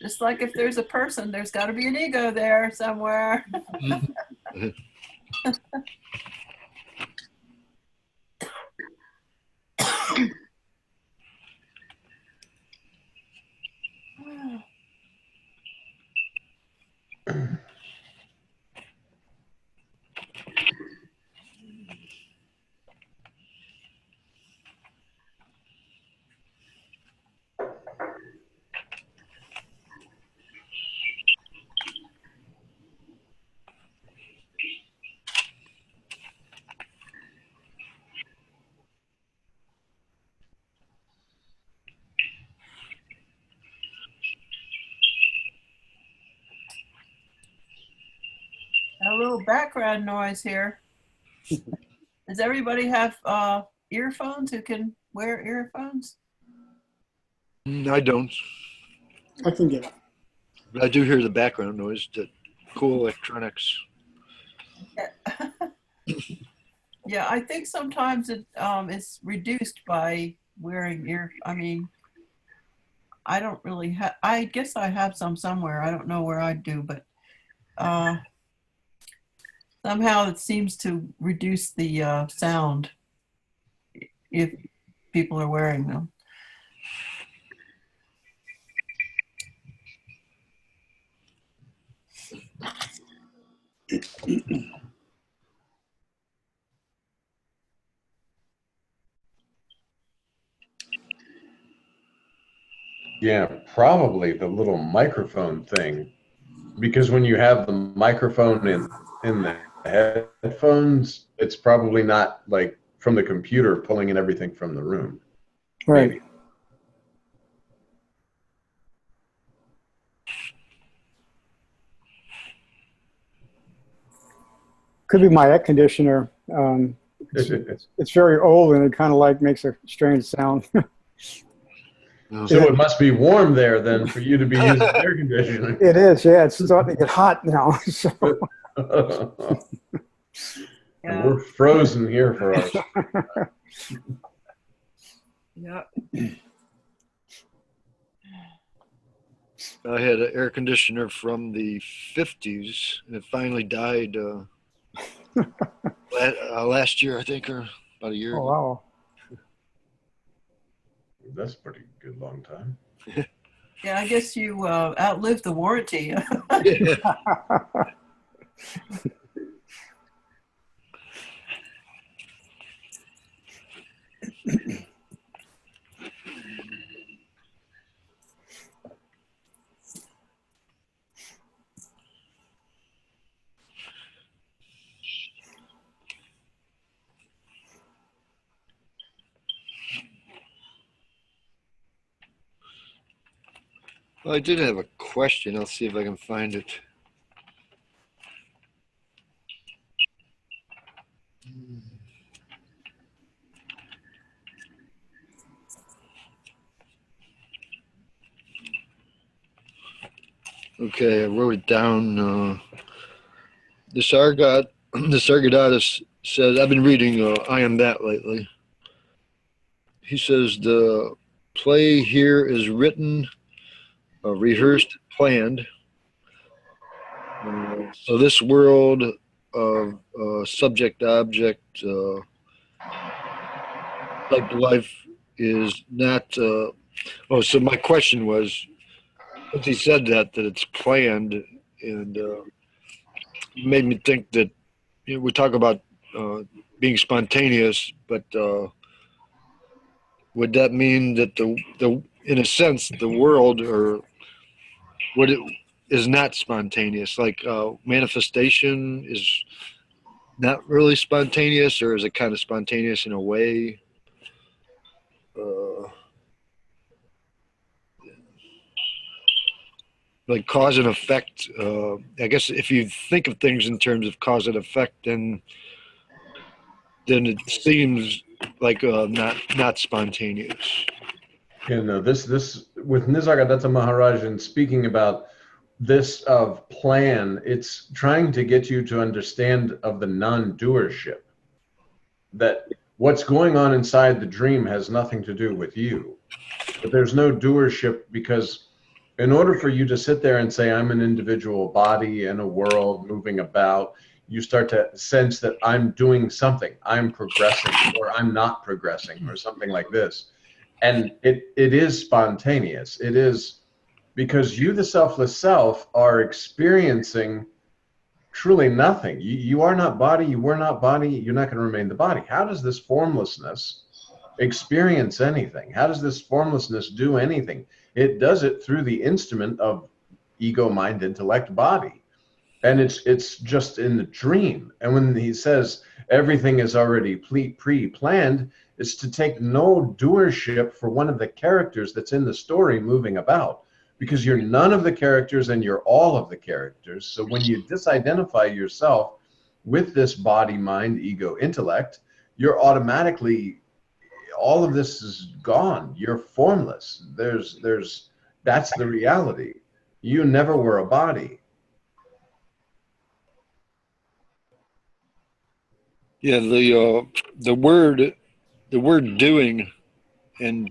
Just like if there's a person, there's got to be an ego there somewhere. A little background noise here. Does everybody have earphones who can wear earphones? I don't. I can get it. But I do hear the background noise, the cool electronics. Yeah, I think sometimes it's reduced by wearing I mean, I don't really have, I guess I have some somewhere. I don't know where I do, but somehow it seems to reduce the sound if people are wearing them. Yeah, probably the little microphone thing, because when you have the microphone in the headphones, it's probably not like from the computer pulling in everything from the room. Right. Maybe. Could be my air conditioner. It's very old and it kind of like makes a strange sound. So it must be warm there then for you to be using air conditioning. It is, yeah. It's starting to get hot now. So. And we're frozen here for us. Yeah. I had an air conditioner from the 50s, and it finally died last year, I think, or about a year Oh, ago. wow. That's a pretty good long time. Yeah, I guess you outlived the warranty. Well, I did have a question. I'll see if I can find it. Okay, I wrote it down. The Sargadatta says, I've been reading I Am That lately. He says the play here is written, rehearsed, planned. So this world of subject object type life is not. So my question was, since he said that it's planned, and made me think that we talk about being spontaneous, but would that mean that the in a sense the world or what it is not spontaneous? Like manifestation is not really spontaneous, or is it kind of spontaneous in a way? Like cause and effect. I guess if you think of things in terms of cause and effect, then it seems like not spontaneous. And this with Nisargadatta Maharaj, and speaking about this of plan, it's trying to get you to understand of the non-doership, that what's going on inside the dream has nothing to do with you. But there's no doership because In order for you to sit there and say, I'm an individual body in a world moving about, you start to sense that I'm doing something, I'm progressing, or I'm not progressing, or something like this. And it is spontaneous. It is because you, the selfless self, are experiencing truly nothing. You are not body, you were not body, you're not going to remain the body. How does this formlessness experience anything? How does this formlessness do anything? It does it through the instrument of ego, mind, intellect, body. And it's just in the dream. And when he says everything is already pre-planned, it's to take no doership for one of the characters that's in the story moving about. Because you're none of the characters and you're all of the characters. So when you disidentify yourself with this body, mind, ego, intellect, you're automatically, all of this is gone. You're formless. That's the reality. You never were a body. Yeah, the word doing and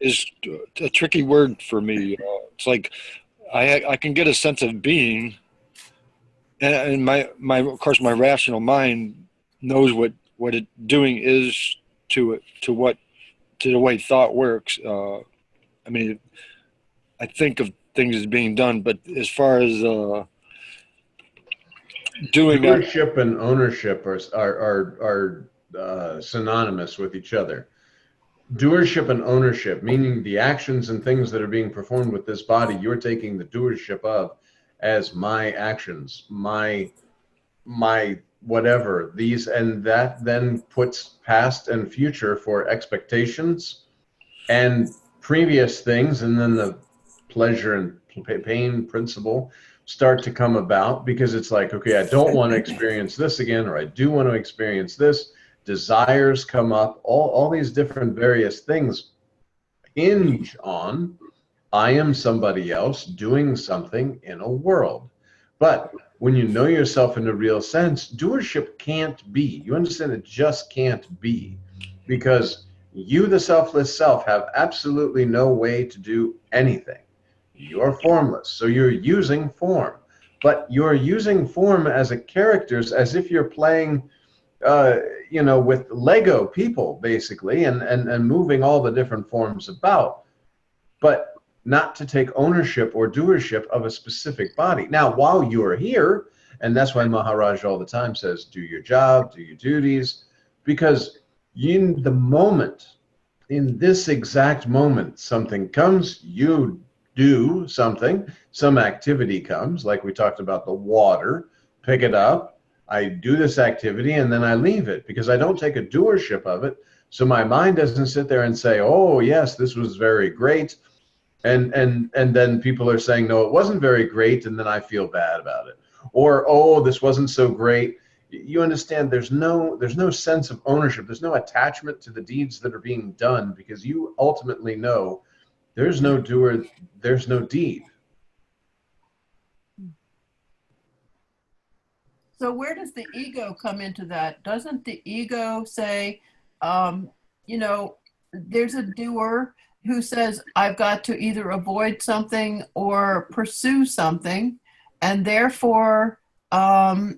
is a tricky word for me. It's like I can get a sense of being, and my of course my rational mind knows what it doing is to the way thought works. I mean, I think of things as being done, but as far as doing Doership and ownership are synonymous with each other. Doership and ownership, meaning the actions and things that are being performed with this body, you're taking the doership of as my actions, my whatever these, and that then puts past and future for expectations and previous things, and then the pleasure and pain principle start to come about, because it's like, okay, I don't want to experience this again, or I do want to experience this. Desires come up, all these different various things hinge on I am somebody else doing something in a world. But when you know yourself in a real sense, doership can't be. You understand, it just can't be, because you, the selfless self, have absolutely no way to do anything. You're formless, so you're using form, but you're using form as a characters, as if you're playing with Lego people, basically, and moving all the different forms about, but not to take ownership or doership of a specific body. Now, while you're here, and that's why Maharaj all the time says, do your job, do your duties, because in the moment, in this exact moment, something comes, you do something, some activity comes, like we talked about the water, pick it up, I do this activity, and then I leave it, because I don't take a doership of it. So my mind doesn't sit there and say, oh yes, this was very great, and then people are saying, no, it wasn't very great, and then I feel bad about it. Or, oh, this wasn't so great. You understand, there's no sense of ownership. There's no attachment to the deeds that are being done, because you ultimately know there's no doer, there's no deed. So where does the ego come into that? Doesn't the ego say, there's a doer who says, I've got to either avoid something or pursue something, and therefore, there's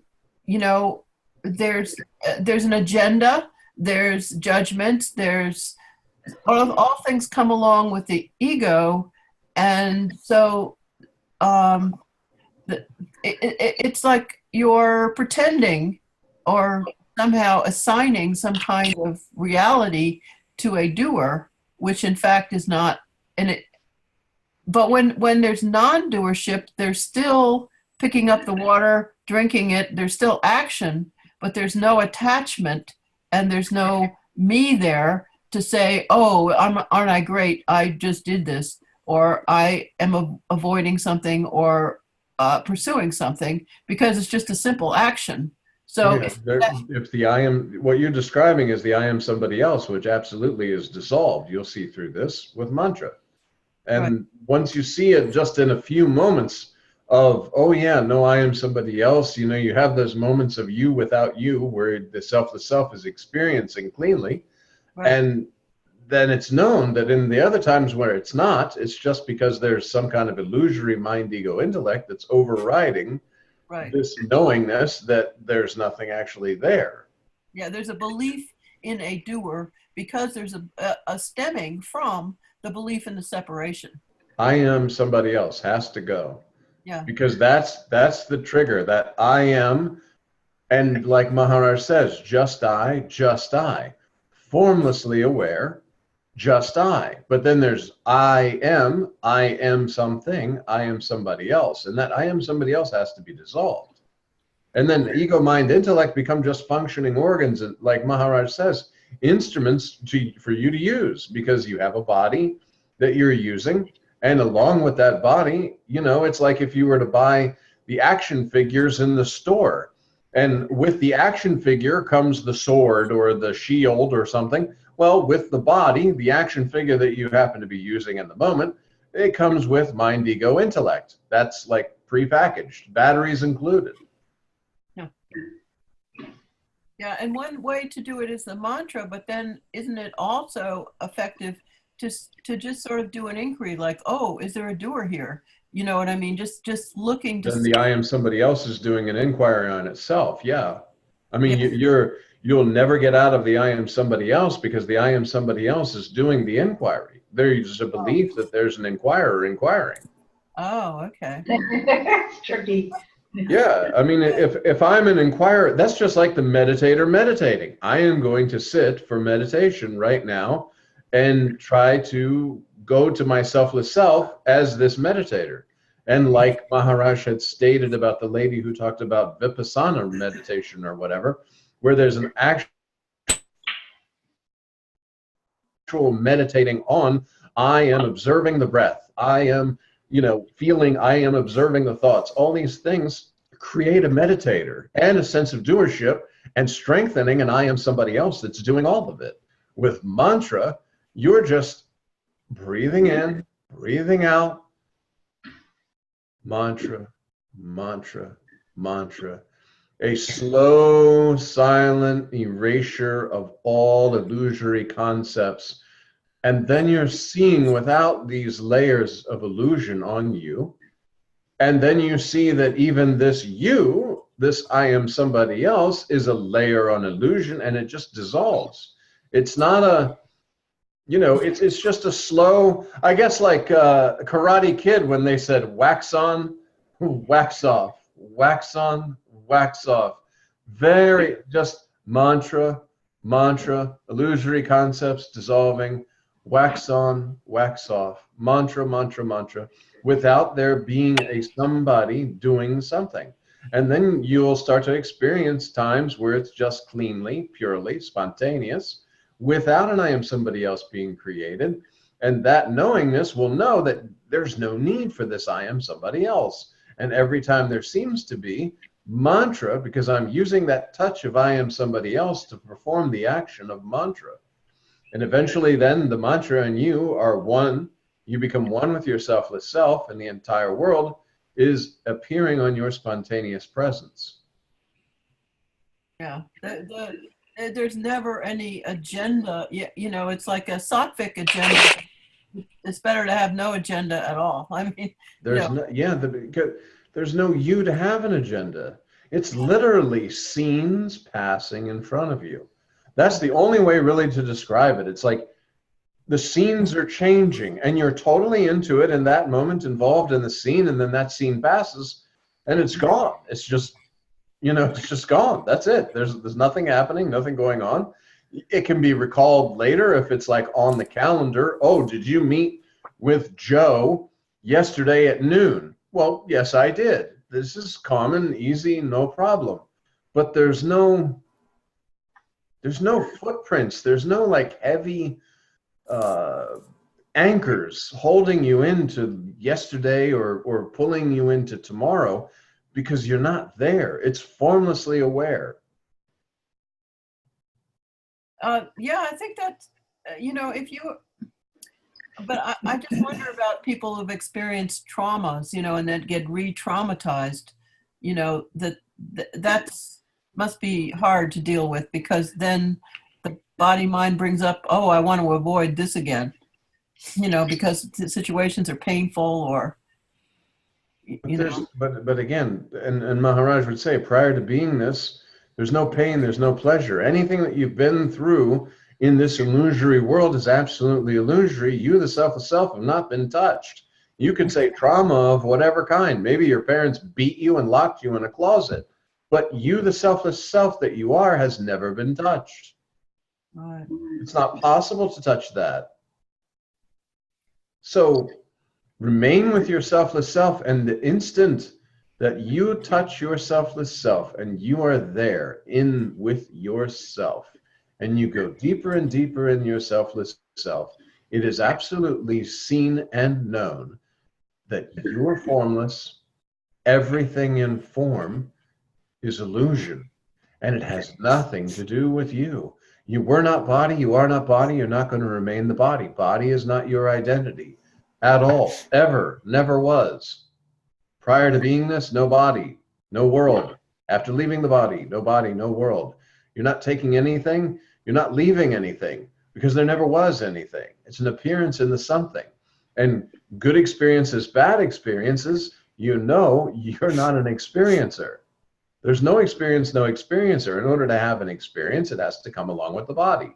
an agenda, there's judgments, there's all things come along with the ego, and so it's like you're pretending or somehow assigning some kind of reality to a doer, which in fact is not. But when there's non-doership, there's still picking up the water, drinking it, there's still action, but there's no attachment, and there's no me there to say, oh, aren't I great? I just did this, or I am avoiding something, or pursuing something, because it's just a simple action. So if the I am, what you're describing is the I am somebody else, which absolutely is dissolved. You'll see through this with mantra. And right. Once you see it just in a few moments of, oh yeah, no, I am somebody else, you have those moments of you without you, where the selfless self is experiencing cleanly. Right. And then it's known that in the other times where it's not, it's just because there's some kind of illusory mind, ego, intellect that's overriding Right. this knowingness that there's nothing actually there. Yeah, there's a belief in a doer because there's a stemming from the belief in the separation. I am somebody else has to go. Yeah. Because that's the trigger, that I am, and like Maharaj says, just I, formlessly aware, just I. But then there's I am something, I am somebody else. And that I am somebody else has to be dissolved. And then ego, mind, intellect become just functioning organs, like Maharaj says, instruments for you to use, because you have a body that you're using. And along with that body, you know, it's like if you were to buy the action figures in the store, and with the action figure comes the sword or the shield or something. Well, with the body, the action figure that you happen to be using in the moment, it comes with mind, ego, intellect. That's like prepackaged, batteries included. Yeah. Yeah, and one way to do it is the mantra, but then isn't it also effective to just sort of do an inquiry, like, oh, is there a doer here? You know what I mean? Just looking to Then the I am somebody else is doing an inquiry on itself. Yeah. I mean, you'll never get out of the I am somebody else, because the I am somebody else is doing the inquiry. There's a belief that there's an inquirer inquiring. Oh, okay. It's tricky. Yeah, I mean, if I'm an inquirer, that's just like the meditator meditating. I am going to sit for meditation right now and try to go to my selfless self as this meditator. And like Maharaj had stated about the lady who talked about Vipassana meditation or whatever, where there's an actual meditating on, I am observing the breath. I am, you know, feeling, I am observing the thoughts. All these things create a meditator and a sense of doership and strengthening, and I am somebody else that's doing all of it. With mantra, you're just breathing in, breathing out, mantra, mantra, mantra. A slow, silent erasure of all illusory concepts. And then you're seeing without these layers of illusion on you. And then you see that even this you, this I am somebody else, is a layer on illusion, and it just dissolves. It's not a, you know, it's just a slow, I guess like Karate Kid when they said wax on, wax off, wax on, wax off. Very just mantra, mantra, illusory concepts dissolving, wax on, wax off, mantra, mantra, mantra, without there being a somebody doing something. And then you'll start to experience times where it's just cleanly, purely, spontaneous, without an I am somebody else being created. And that knowingness will know that there's no need for this I am somebody else. And every time there seems to be mantra, because I'm using that touch of I am somebody else to perform the action of mantra. And eventually then the mantra and you are one. You become one with your selfless self, and the entire world is appearing on your spontaneous presence. Yeah. There's never any agenda. You know, it's like a sattvic agenda. It's better to have no agenda at all. I mean, there's there's no you to have an agenda. It's literally scenes passing in front of you. That's the only way really to describe it. It's like the scenes are changing and you're totally into it in that moment, involved in the scene, and then that scene passes and it's gone. It's just, you know, it's just gone. That's it. There's nothing happening, nothing going on. It can be recalled later if it's like on the calendar. Oh, did you meet with Joe yesterday at noon? Well, yes, I did. This is common, easy, no problem. But there's no footprints. There's no like heavy anchors holding you into yesterday or pulling you into tomorrow, because you're not there. It's formlessly aware. Yeah, I think that's, you know, but I just wonder about people who've experienced traumas, you know, and that get re-traumatized, you know, that's must be hard to deal with, because then body mind brings up, oh, I want to avoid this again, because the situations are painful or, But again, and Maharaj would say, prior to beingness, there's no pain, there's no pleasure. Anything that you've been through in this illusory world is absolutely illusory. You, the selfless self, have not been touched. You could say trauma of whatever kind. Maybe your parents beat you and locked you in a closet, but you, the selfless self that you are, has never been touched. Right. It's not possible to touch that. So remain with your selfless self, and the instant that you touch your selfless self and you are there in with yourself and you go deeper and deeper in your selfless self, it is absolutely seen and known that you're formless. Everything in form is illusion, and it has nothing to do with you. You were not body, you are not body, you're not going to remain the body. Body is not your identity at all, ever, never was. Prior to beingness, no body, no world. After leaving the body, no world. You're not taking anything, you're not leaving anything, because there never was anything. It's an appearance in the something. And good experiences, bad experiences, you're not an experiencer. There's no experience, no experiencer. In order to have an experience, it has to come along with the body.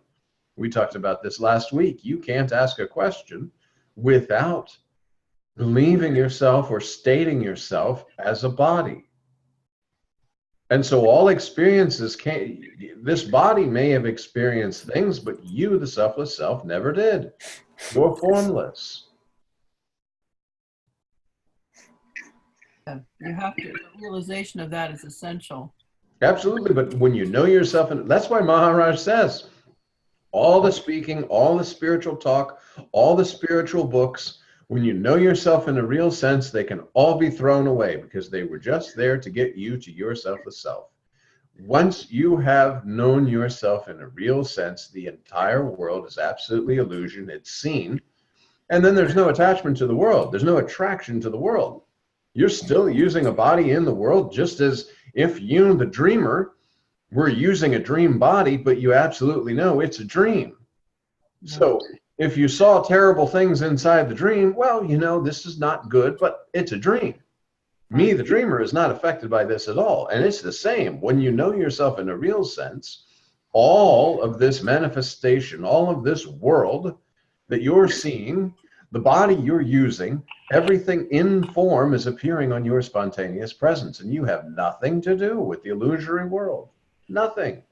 We talked about this last week. You can't ask a question without believing yourself or stating yourself as a body. And so all experiences this body may have experienced things, but you, the selfless self, never did. You're formless. Yeah, you have to, the realization of that is essential. Absolutely, but when you know yourself, and that's why Maharaj says, all the speaking, all the spiritual talk, all the spiritual books, when you know yourself in a real sense, they can all be thrown away because they were just there to get you to your selfless self. Once you have known yourself in a real sense, the entire world is absolutely illusion. It's seen. And then there's no attachment to the world. There's no attraction to the world. You're still using a body in the world, just as if you, the dreamer, were using a dream body, but you absolutely know it's a dream. So if you saw terrible things inside the dream, well, this is not good, but it's a dream. Me, the dreamer, is not affected by this at all. And it's the same. When you know yourself in a real sense, all of this manifestation, all of this world that you're seeing, the body you're using, everything in form is appearing on your spontaneous presence, and you have nothing to do with the illusory world. Nothing.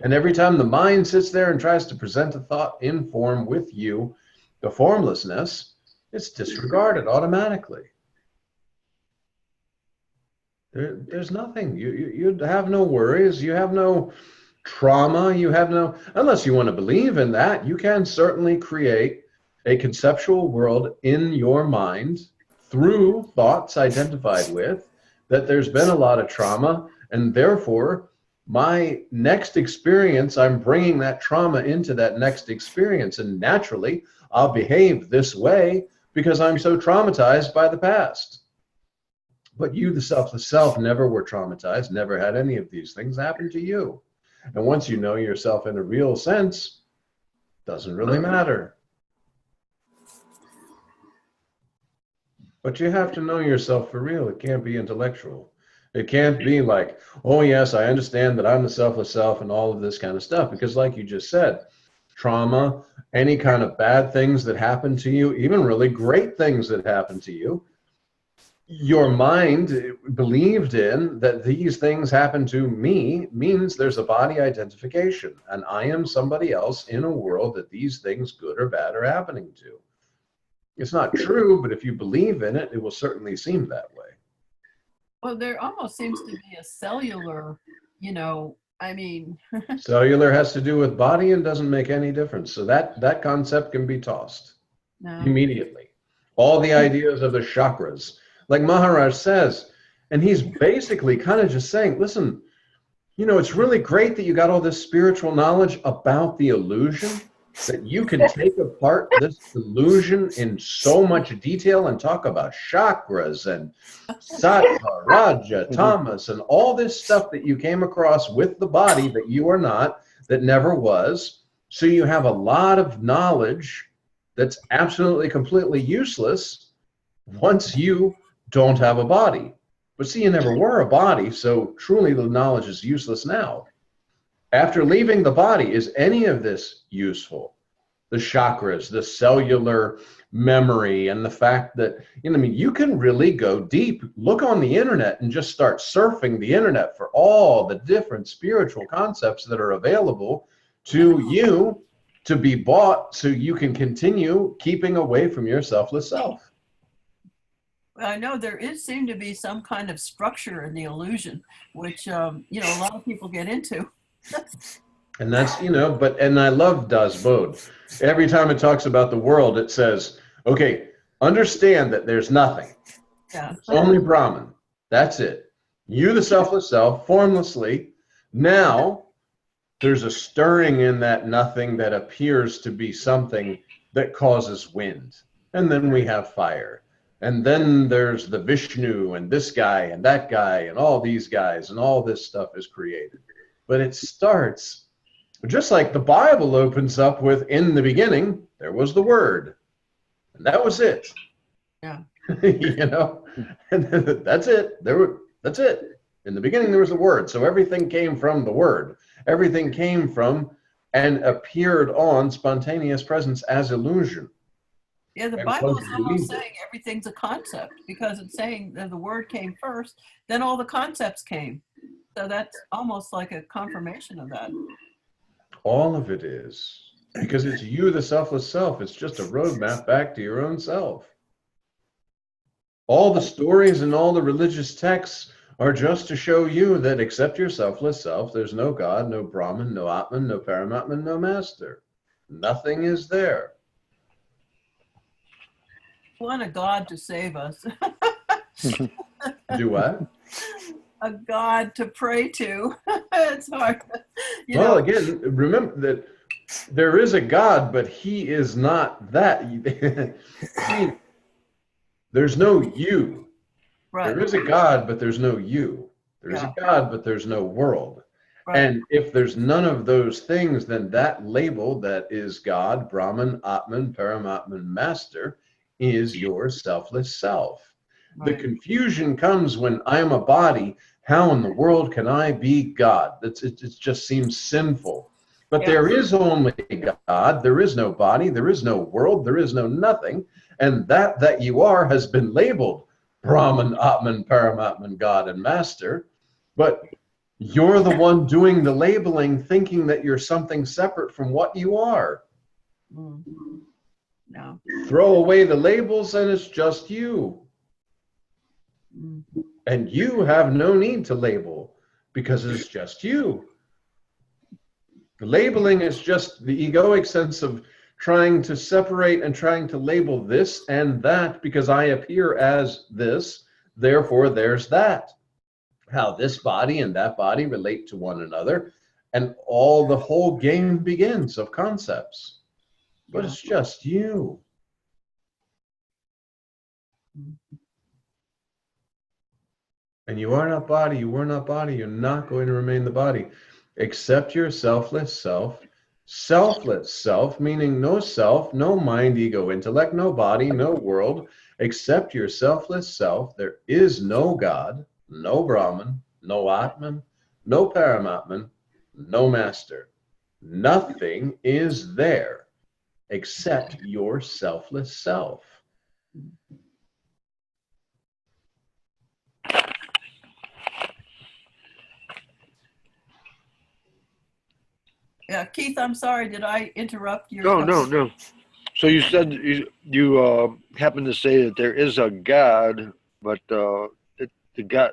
And every time the mind sits there and tries to present a thought in form with you, the formlessness, it's disregarded automatically. There's nothing. You have no worries. You have no trauma. You have no, unless you want to believe in that, you can certainly create a conceptual world in your mind through thoughts identified with that there's been a lot of trauma, and therefore my next experience, I'm bringing that trauma into that next experience, and naturally I'll behave this way because I'm so traumatized by the past. But you, the selfless self, never were traumatized, never had any of these things happen to you. And once you know yourself in a real sense, it doesn't really matter. But you have to know yourself for real. It can't be intellectual. It can't be like, oh yes, I understand that I'm the selfless self and all of this kind of stuff. Because like you just said, trauma, any kind of bad things that happen to you, even really great things that happen to you, your mind believed in that these things happen to me means there's a body identification. And I am somebody else in a world that these things, good or bad, are happening to. It's not true, but if you believe in it, it will certainly seem that way. Well, there almost seems to be a cellular, Cellular has to do with body and doesn't make any difference. So that concept can be tossed immediately. All the ideas of the chakras, like Maharaj says, and he's basically kind of just saying, listen, it's really great that you got all this spiritual knowledge about the illusion, that you can take apart this illusion in so much detail and talk about chakras and sattva, raja, tamas, and all this stuff that you came across with the body that you are not, that never was. So you have a lot of knowledge that's absolutely, completely useless once you don't have a body. But see, you never were a body, so truly the knowledge is useless now. After leaving the body, is any of this useful? The chakras, the cellular memory, and the fact that, I mean, you can really go deep. Look on the internet and just start surfing the internet for all the different spiritual concepts that are available to you to be bought so you can continue keeping away from your selfless self. Well, I know there seem to be some kind of structure in the illusion, which, a lot of people get into. And that's, and I love Das Bode. Every time it talks about the world, it says, okay, understand that there's nothing. Yeah. It's only Brahman. That's it. You, the selfless self, formlessly. Now, there's a stirring in that nothing that appears to be something that causes wind. And then we have fire. And then there's the Vishnu and this guy and that guy and all these guys, and all this stuff is created. But it starts just like the Bible opens up with, in the beginning, there was the Word. And that was it. Yeah. And that's it. That's it. In the beginning, there was the Word. So everything came from the Word. Everything came from and appeared on spontaneous presence as illusion. Yeah, the Bible is almost saying everything's a concept, because it's saying that the Word came first, then all the concepts came. So that's almost like a confirmation of that. All of it is. Because it's you, the selfless self. It's just a roadmap back to your own self. All the stories and all the religious texts are just to show you that except your selfless self, there's no God, no Brahman, no Atman, no Paramatman, no Master. Nothing is there. We want a God to save us. Do what? A God to pray to. It's hard. Well, again, remember that there is a God, but he is not that. There's no you. Right. There is a God, but there's no you. There's a God, but there's no world. Right. And if there's none of those things, then that label that is God, Brahman, Atman, Paramatman, Master, is your selfless self. Right. The confusion comes when I am a body. How in the world can I be God? It just seems sinful. But Yeah. there is only God. There is no body. There is no world. There is no nothing. And that you are has been labeled Brahman, Atman, Paramatman, God, and Master. But you're the one doing the labeling, thinking that you're something separate from what you are. Mm. No. Throw away the labels and it's just you. Mm. And you have no need to label because it's just you. Labeling is just the egoic sense of trying to separate and trying to label this and that because I appear as this, therefore there's that. How this body and that body relate to one another, and the whole game begins of concepts. But it's just you. And you are not body, you were not body, you're not going to remain the body. Accept your selfless self. Selfless self, meaning no self, no mind, ego, intellect, no body, no world. Accept your selfless self. There is no God, no Brahman, no Atman, no Paramatman, no Master. Nothing is there except your selfless self. Yeah, Keith, I'm sorry. Did I interrupt your? No. So you said you happened to say that there is a God, but the God.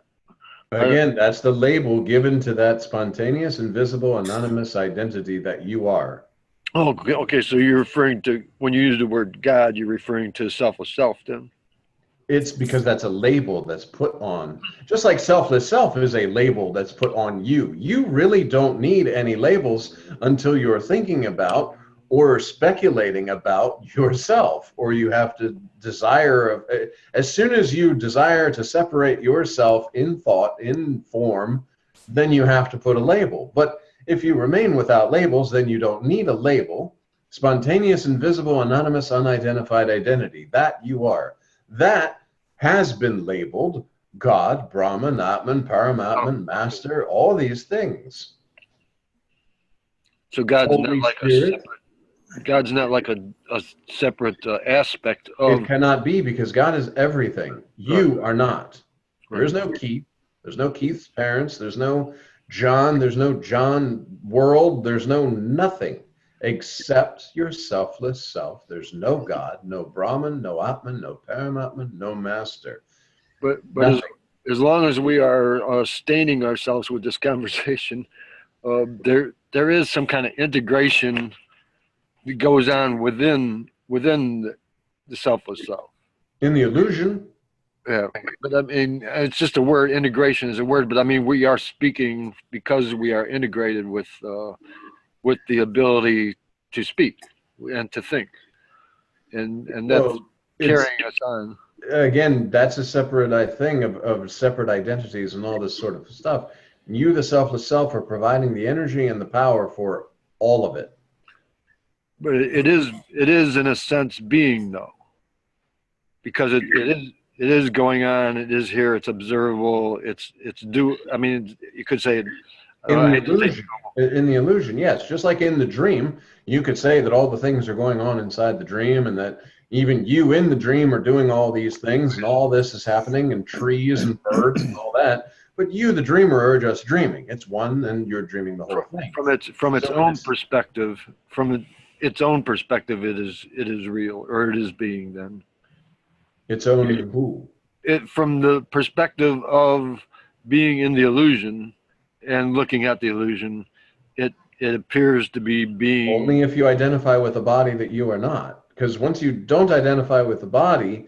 Again, that's the label given to that spontaneous, invisible, anonymous identity that you are. Oh, okay. So you're referring to, when you use the word God, you're referring to selfless self then? It's because that's a label that's put on. Just like selfless self is a label that's put on you. You really don't need any labels until you're thinking about or speculating about yourself, or you have to desire. As soon as you desire to separate yourself in thought, in form, then you have to put a label. But If you remain without labels, then you don't need a label. Spontaneous, invisible, anonymous, unidentified identity. That you are. That has been labeled God, Brahman, Atman, Paramatman, Master, all these things. So God's Holy not like Spirit. a separate, God's not like a separate aspect It of. cannot be, because God is everything. You are not. There's no Keith. There's no Keith's parents. There's no John. There's no John world. There's no nothing except your selfless self. There's no God, no Brahman, no Atman, no Paramatman, no Master. But Nothing. as long as we are staining ourselves with this conversation, there is some kind of integration that goes on within the selfless self. In the illusion, Yeah, but I mean, it's just a word. Integration is a word, but I mean, we are speaking because we are integrated with the ability to speak and to think, and that's well, carrying us on. again, that's a separate thing of separate identities and all this sort of stuff. You, the selfless self, are providing the energy and the power for all of it. But it is in a sense being though, because it is going on. It is here. It's observable. It's due. I mean, you could say In the illusion, yes. Just like in the dream, you could say that all the things are going on inside the dream, and that even you in the dream are doing all these things, and all this is happening, and trees and birds and all that. But you, the dreamer, are just dreaming. It's one, and you're dreaming the whole thing. From its own perspective. From its own perspective, it is real, or it is being then. Its own who? It from the perspective of being in the illusion and looking at the illusion, it appears to be being. Only if you identify with a body that you are not. Because once you don't identify with the body,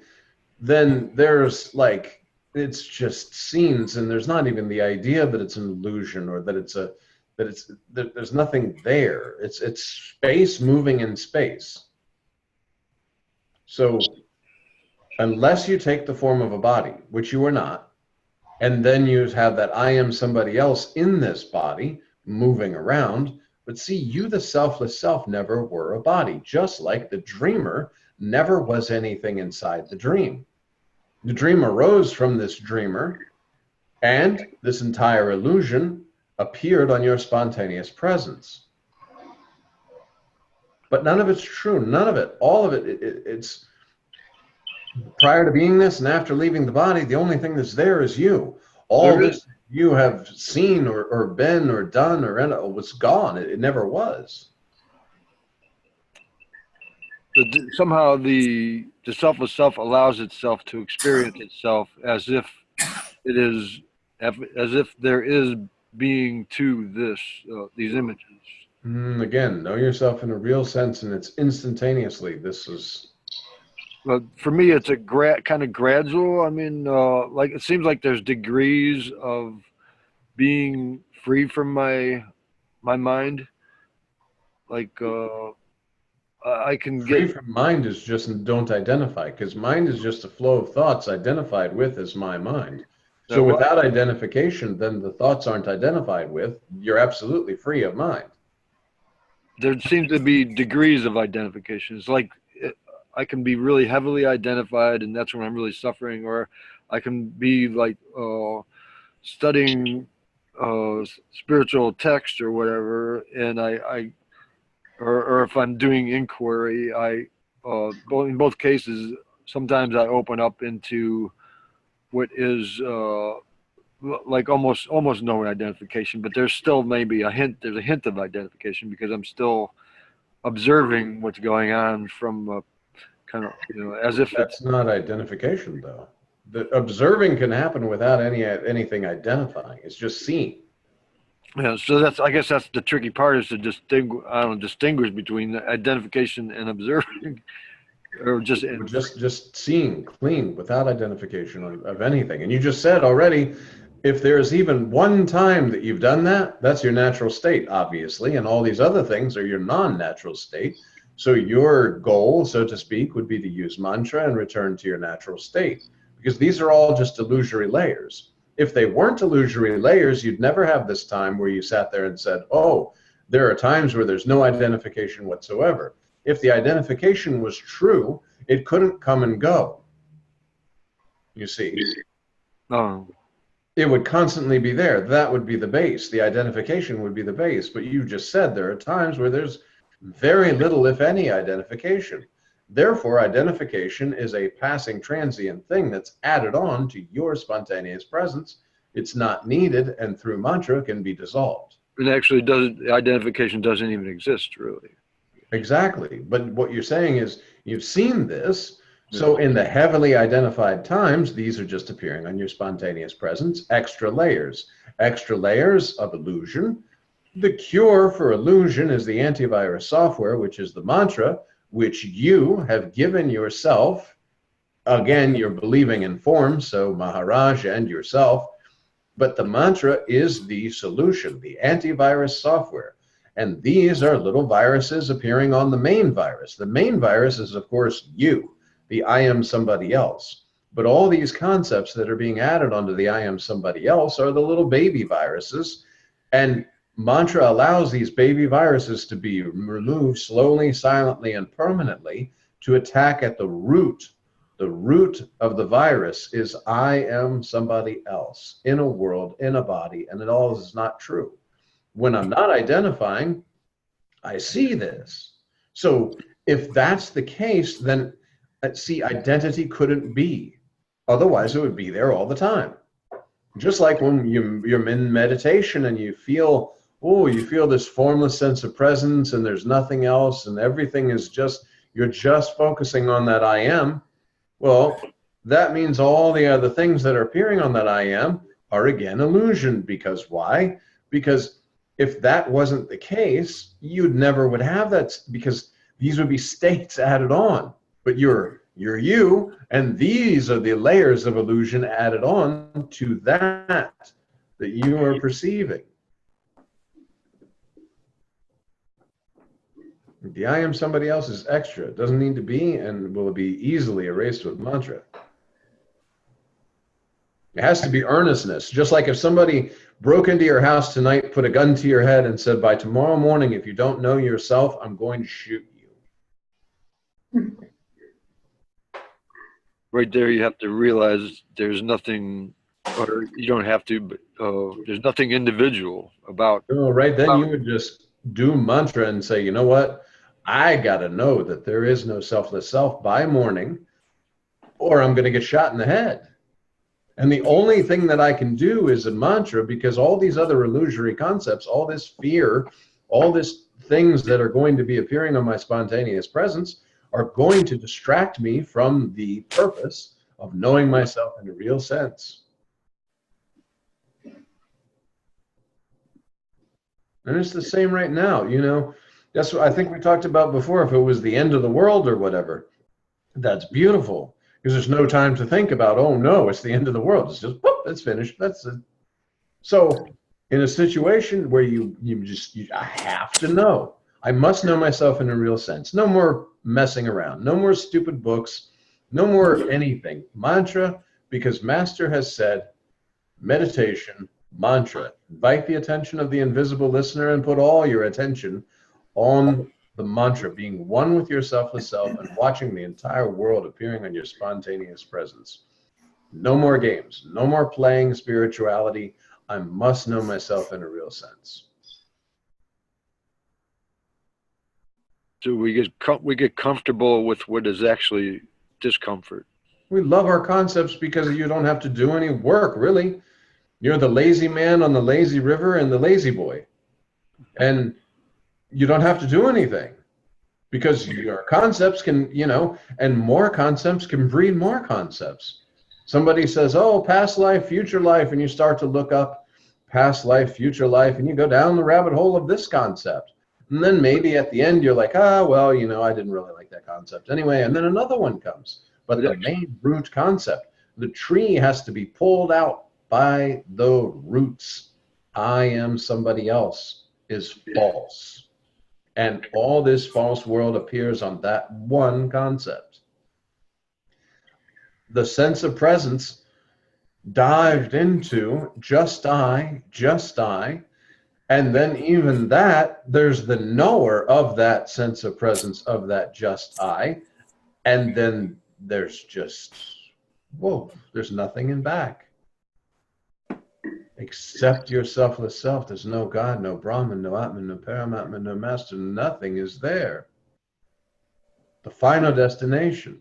then there's like, it's just scenes, and there's not even the idea that it's an illusion, or that there's nothing there. It's space moving in space. So unless you take the form of a body, which you are not, and then you have that I am somebody else in this body moving around. But see, you, the selfless self, never were a body, just like the dreamer never was anything inside the dream. The dream arose from this dreamer, and this entire illusion appeared on your spontaneous presence. But none of it's true. None of it. All of it, it's prior to being this and after leaving the body, the only thing that's there is you. All this you have seen or been or done or was gone. It never was. But somehow the selfless self allows itself to experience itself as if it is, as if there is being to this these images. Again, know yourself in a real sense, and it's instantaneously. This is. Well, for me, it's a kind of gradual. I mean, like it seems like there's degrees of being free from my mind. Like I can Free get from mind is just don't identify, because mind is just a flow of thoughts identified with as my mind. So without identification, then the thoughts aren't identified with. You're absolutely free of mind. There seems to be degrees of identification. It's like I can be really heavily identified, and that's when I'm really suffering, or I can be like studying spiritual text or whatever, and or if I'm doing inquiry, in both cases, sometimes I open up into what is like almost no identification, but there's still maybe there's a hint of identification, because I'm still observing what's going on from kind of, as if That's not identification, though. The observing can happen without anything identifying. It's just seeing. Yeah, so I guess that's the tricky part, is to distinguish between identification and observing, or just seeing clean without identification of anything. And you just said already, if there's even one time that you've done that, that's your natural state, obviously, and all these other things are your non-natural state. So your goal, so to speak, would be to use mantra and return to your natural state, because these are all just illusory layers. If they weren't illusory layers, you'd never have this time where you sat there and said, oh, there are times where there's no identification whatsoever. If the identification was true, it couldn't come and go. You see, Oh, it would constantly be there. That would be the base. The identification would be the base. But you just said there are times where there's very little, if any, identification. Therefore, identification is a passing transient thing that's added on to your spontaneous presence. It's not needed, and through mantra can be dissolved. it actually doesn't, identification doesn't even exist, really. Exactly. But what you're saying is you've seen this. So in the heavily identified times, these are just appearing on your spontaneous presence, extra layers of illusion. The cure for illusion is the antivirus software, which is the mantra, which you have given yourself. Again, you're believing in form, so Maharaj and yourself, but the mantra is the solution, the antivirus software. And these are little viruses appearing on the main virus. The main virus is, of course, you, the I am somebody else. But all these concepts that are being added onto the I am somebody else are the little baby viruses. And mantra allows these baby viruses to be removed slowly, silently, and permanently to attack at the root. The root of the virus is I am somebody else in a world, in a body, and it all is not true. When I'm not identifying, I see this. So if that's the case, then see, identity couldn't be. Otherwise, it would be there all the time. Just like when you're in meditation and you feel, oh, you feel this formless sense of presence and there's nothing else and everything is just, you're just focusing on that I am. Well, that means all the other things that are appearing on that I am are again illusion. Because why? Because if that wasn't the case, you'd never would have that, because these would be states added on. But you're you, and these are the layers of illusion added on to that you are perceiving. The I am somebody else is extra. It doesn't need to be, and will be easily erased with mantra. It has to be earnestness. Just like if somebody broke into your house tonight, put a gun to your head and said, by tomorrow morning, if you don't know yourself, I'm going to shoot you. Right there, you have to realize there's nothing, or you don't have to, but there's nothing individual about. Oh, right then you would just do mantra and say, you know what? I got to know that there is no selfless self by morning, or I'm going to get shot in the head. And the only thing that I can do is a mantra, because all these other illusory concepts, all this fear, all these things that are going to be appearing on my spontaneous presence are going to distract me from the purpose of knowing myself in a real sense. And it's the same right now, you know. That's what I think we talked about before. If it was the end of the world or whatever, that's beautiful, because there's no time to think about, oh no, it's the end of the world. It's just, whoop, it's finished. That's it. So in a situation where I have to know, I must know myself in a real sense. No more messing around, no more stupid books, no more anything. Mantra, because Master has said, meditation, mantra. Invite the attention of the invisible listener and put all your attention on the mantra, being one with your selfless self and watching the entire world appearing on your spontaneous presence. No more games, no more playing spirituality. I must know myself in a real sense. So we get comfortable with what is actually discomfort. We love our concepts because you don't have to do any work, really. You're the lazy man on the lazy river and the lazy boy. And you don't have to do anything, because your concepts can, you know, and more concepts can breed more concepts. Somebody says, oh, past life, future life, and you start to look up past life, future life, and you go down the rabbit hole of this concept. And then maybe at the end you're like, well, you know, I didn't really like that concept anyway. And then another one comes. But the main root concept, the tree has to be pulled out by the roots. I am somebody else is false. And all this false world appears on that one concept. The sense of presence dived into just I, and then even that, there's the knower of that sense of presence of that just I, and then there's just, whoa, there's nothing in back. Except your selfless self. There's no God, no Brahman, no Atman, no Paramatma, no Master, nothing is there. The final destination.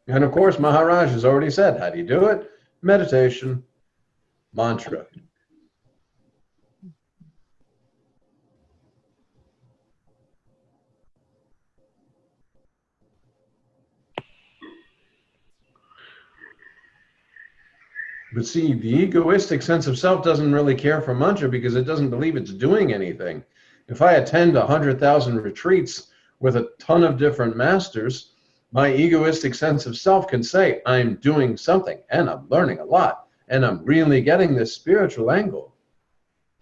And of course, Maharaj has already said, how do you do it? Meditation, mantra. But see, the egoistic sense of self doesn't really care for mantra because it doesn't believe it's doing anything. If I attend 100,000 retreats with a ton of different masters, my egoistic sense of self can say, I'm doing something and I'm learning a lot and I'm really getting this spiritual angle,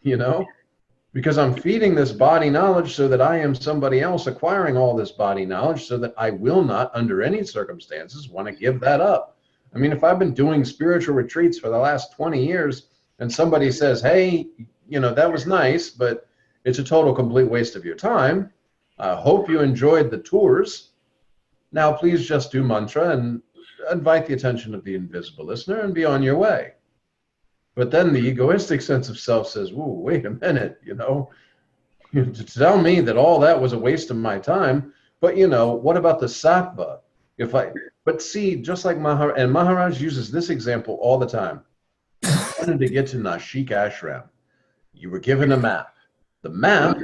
you know, because I'm feeding this body knowledge so that I am somebody else acquiring all this body knowledge so that I will not, under any circumstances, want to give that up. I mean, if I've been doing spiritual retreats for the last 20 years and somebody says, hey, you know, that was nice, but it's a total complete waste of your time. I hope you enjoyed the tours. Now, please just do mantra and invite the attention of the invisible listener and be on your way. But then the egoistic sense of self says, whoa, wait a minute, you know, to tell me that all that was a waste of my time. But, you know, what about the sattva? But see, just like Maharaj, and Maharaj uses this example all the time. I wanted to get to Nashik Ashram. You were given a map. The map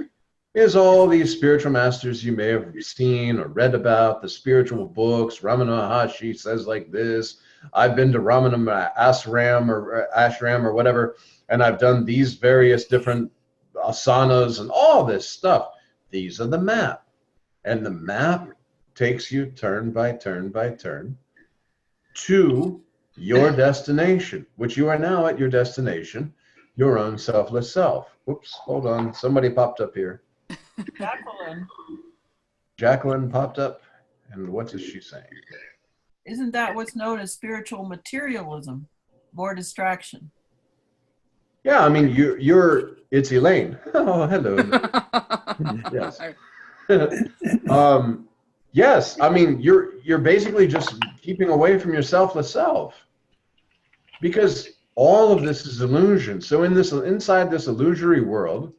is all these spiritual masters you may have seen or read about, the spiritual books. Ramana Maharshi says like this. I've been to Ramana Ashram or whatever, and I've done these various different asanas and all this stuff. These are the map. And the map takes you turn by turn by turn to your destination, which you are now at your destination, your own selfless self. Whoops, hold on. Somebody popped up here. Jacqueline popped up. And what is she saying? Isn't that what's known as spiritual materialism? More distraction. Yeah, I mean, it's Elaine. Oh, hello. Yes. Yes, I mean, you're basically just keeping away from your selfless self, because all of this is illusion. So inside this illusory world,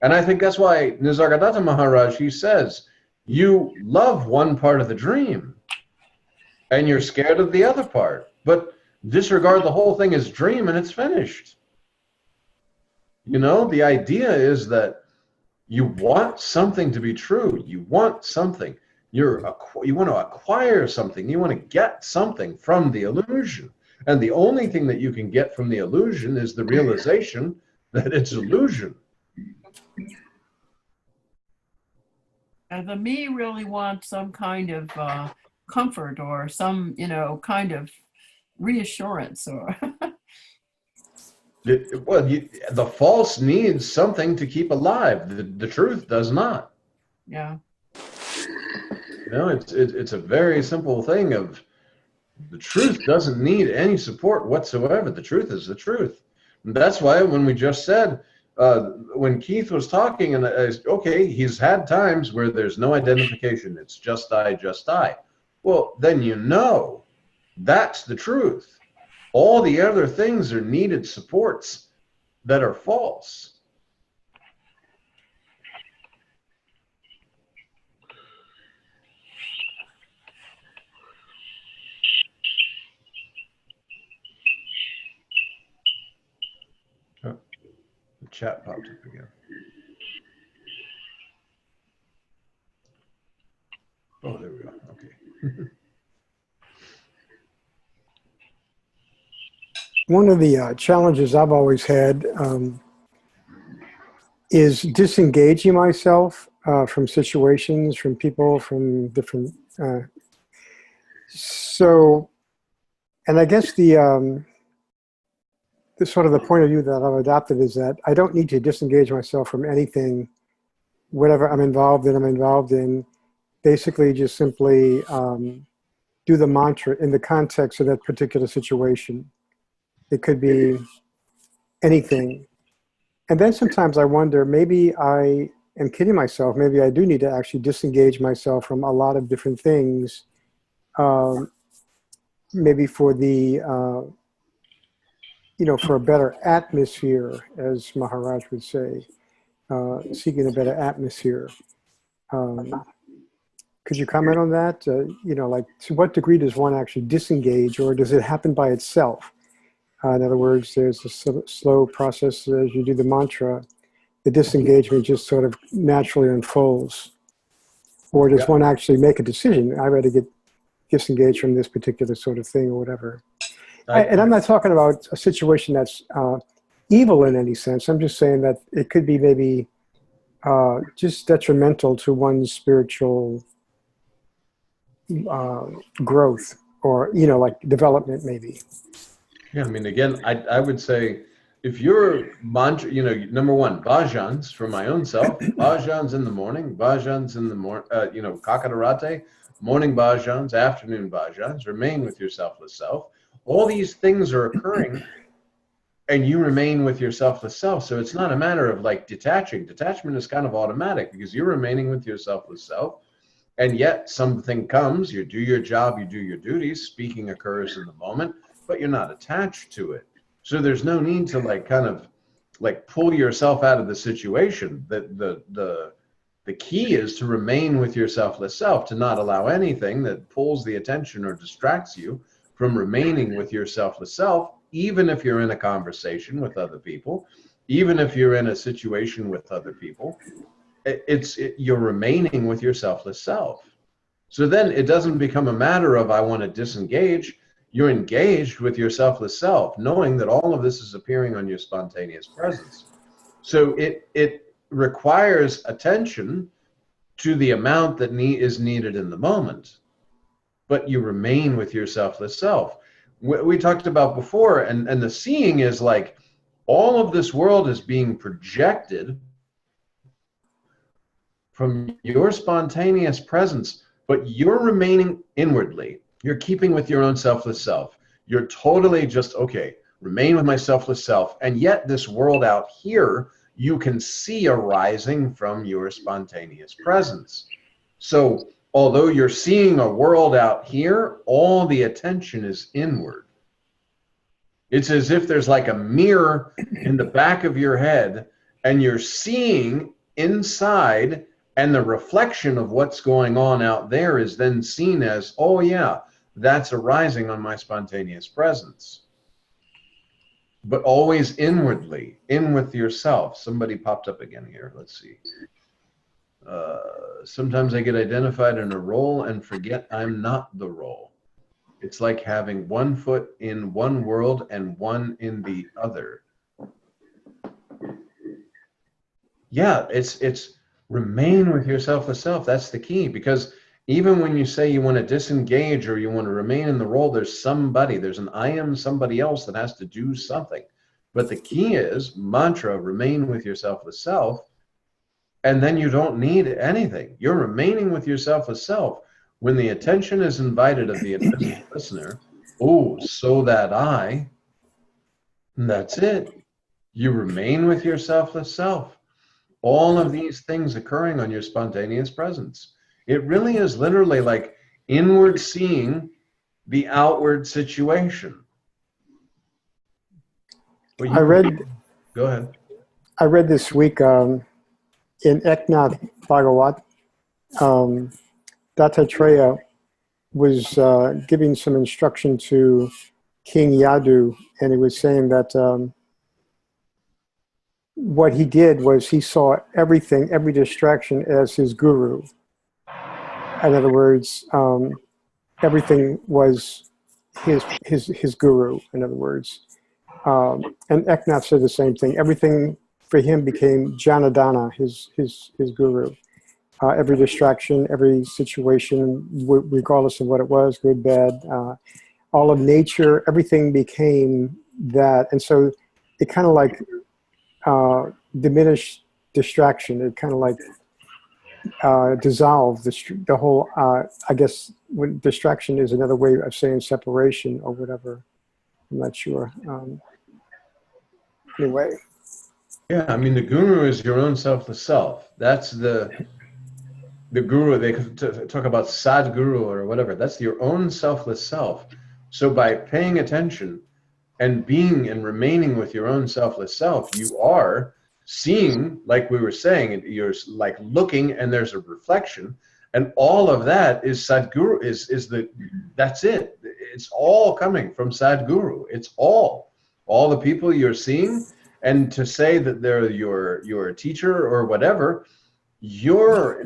and I think that's why Nisargadatta Maharaj, he says, you love one part of the dream and you're scared of the other part, but disregard the whole thing as dream and it's finished. You know, the idea is that you want something to be true. You want something. You want to acquire something. You want to get something from the illusion. And the only thing that you can get from the illusion is the realization that it's illusion. And the me really wants some kind of comfort or some, you know, kind of reassurance or... The false needs something to keep alive. The truth does not. Yeah. You know, it's a very simple thing of the truth doesn't need any support whatsoever. The truth is the truth. And that's why when we just said, when Keith was talking, and okay, he's had times where there's no identification. It's just I, just I. Well, then you know that's the truth. All the other things are needed supports that are false. Oh, the chat popped up again. Oh, there we go. Okay. One of the challenges I've always had is disengaging myself from situations, from people, from different. And I guess the sort of the point of view that I've adopted is that I don't need to disengage myself from anything, whatever I'm involved in. Basically, just simply do the mantra in the context of that particular situation. It could be anything. And then sometimes I wonder, maybe I am kidding myself. Maybe I do need to actually disengage myself from a lot of different things. Maybe for the, for a better atmosphere, as Maharaj would say, seeking a better atmosphere. Could you comment on that? Like to what degree does one actually disengage, or does it happen by itself? In other words, there's a slow process as you do the mantra, the disengagement just sort of naturally unfolds. Or does one actually make a decision? I rather get disengaged from this particular sort of thing or whatever. And I'm not talking about a situation that's evil in any sense. I'm just saying that it could be maybe just detrimental to one's spiritual growth or, like development maybe. Yeah, I mean, again, I would say if you're mantra, number one, bhajans for my own self, bhajans in the morning, bhajans in the morning, kakadarate, morning bhajans, afternoon bhajans, remain with your selfless self. All these things are occurring and you remain with your selfless self. So it's not a matter of like detaching. Detachment is kind of automatic because you're remaining with your selfless self. And yet something comes, you do your job, you do your duties, speaking occurs in the moment, but you're not attached to it. So there's no need to like kind of like pull yourself out of the situation. The key is to remain with your selfless self, to not allow anything that pulls the attention or distracts you from remaining with your selfless self, even if you're in a conversation with other people, even if you're in a situation with other people. You're remaining with your selfless self. So then it doesn't become a matter of I want to disengage. You're engaged with your selfless self, knowing that all of this is appearing on your spontaneous presence. So it requires attention to the amount that is needed in the moment, but you remain with your selfless self. We talked about before, and the seeing is like all of this world is being projected from your spontaneous presence, but you're remaining inwardly. You're keeping with your own selfless self. You're totally just, okay, remain with my selfless self. And yet this world out here, you can see arising from your spontaneous presence. So although you're seeing a world out here, all the attention is inward. It's as if there's like a mirror in the back of your head and you're seeing inside, and the reflection of what's going on out there is then seen as, oh yeah, that's arising on my spontaneous presence. But always inwardly, in with yourself. Somebody popped up again here. Let's see. Sometimes I get identified in a role and forget I'm not the role. It's like having one foot in one world and one in the other. Yeah, it's remain with your selfless self. That's the key, because even when you say you want to disengage or you want to remain in the role, there's an I am somebody else that has to do something. But the key is mantra, remain with your selfless self, and then you don't need anything. You're remaining with your selfless self. When the attention is invited of the invisible listener, oh, so that that's it. You remain with your selfless self. All of these things occurring on your spontaneous presence. It really is literally like inward seeing the outward situation. Well, go ahead. I read this week in Eknath Bhagavat, Dattatreya was giving some instruction to King Yadu, and he was saying that what he did was he saw everything, every distraction as his guru. In other words, everything was his guru, in other words. And Eknath said the same thing. Everything for him became Janadana, his guru. Every distraction, every situation, regardless of what it was, good, bad, all of nature, everything became that. And so it kind of like diminished distraction. It kind of like dissolved the whole, I guess when distraction is another way of saying separation or whatever. I'm not sure. Anyway, Yeah, I mean, the guru is your own selfless self. That's the guru. They talk about Sadguru or whatever. That's your own selfless self. So by paying attention and being and remaining with your own selfless self, you are seeing, like we were saying, you're like looking, and there's a reflection, and all of that is Sadguru. That's it. It's all coming from Sadguru. It's all the people you're seeing, and to say that they're your teacher or whatever, your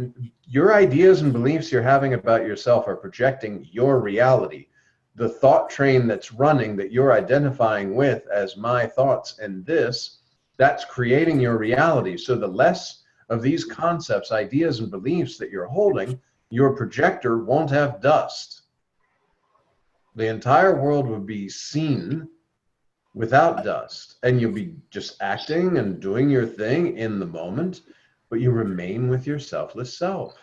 ideas and beliefs you're having about yourself are projecting your reality. The thought train that's running that you're identifying with as my thoughts and this, that's creating your reality. So the less of these concepts, ideas, and beliefs that you're holding, your projector won't have dust. The entire world would be seen without dust, and you'll be just acting and doing your thing in the moment, but you remain with your selfless self.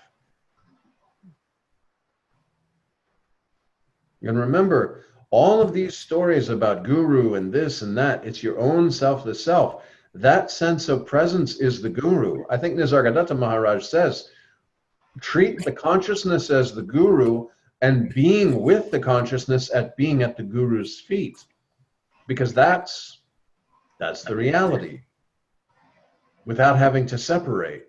And remember, all of these stories about guru and this and that, it's your own selfless self. That sense of presence is the guru. I think Nisargadatta Maharaj says, treat the consciousness as the guru and being with the consciousness at being at the guru's feet, because that's the reality, without having to separate.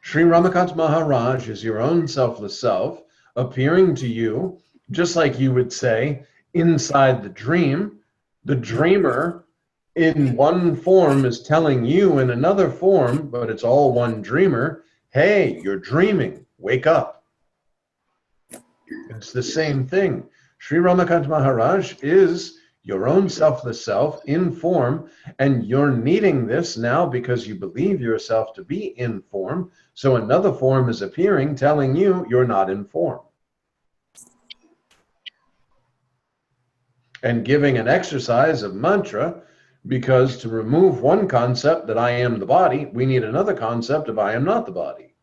Sri Ramakant Maharaj is your own selfless self appearing to you, just like you would say, inside the dream. The dreamer in one form is telling you in another form, but it's all one dreamer, hey, you're dreaming, wake up. It's the same thing. Sri Ramakant Maharaj is your own selfless self in form, and you're needing this now because you believe yourself to be in form. So another form is appearing, telling you you're not in form. And giving an exercise of mantra, because to remove one concept that I am the body, we need another concept of I am not the body.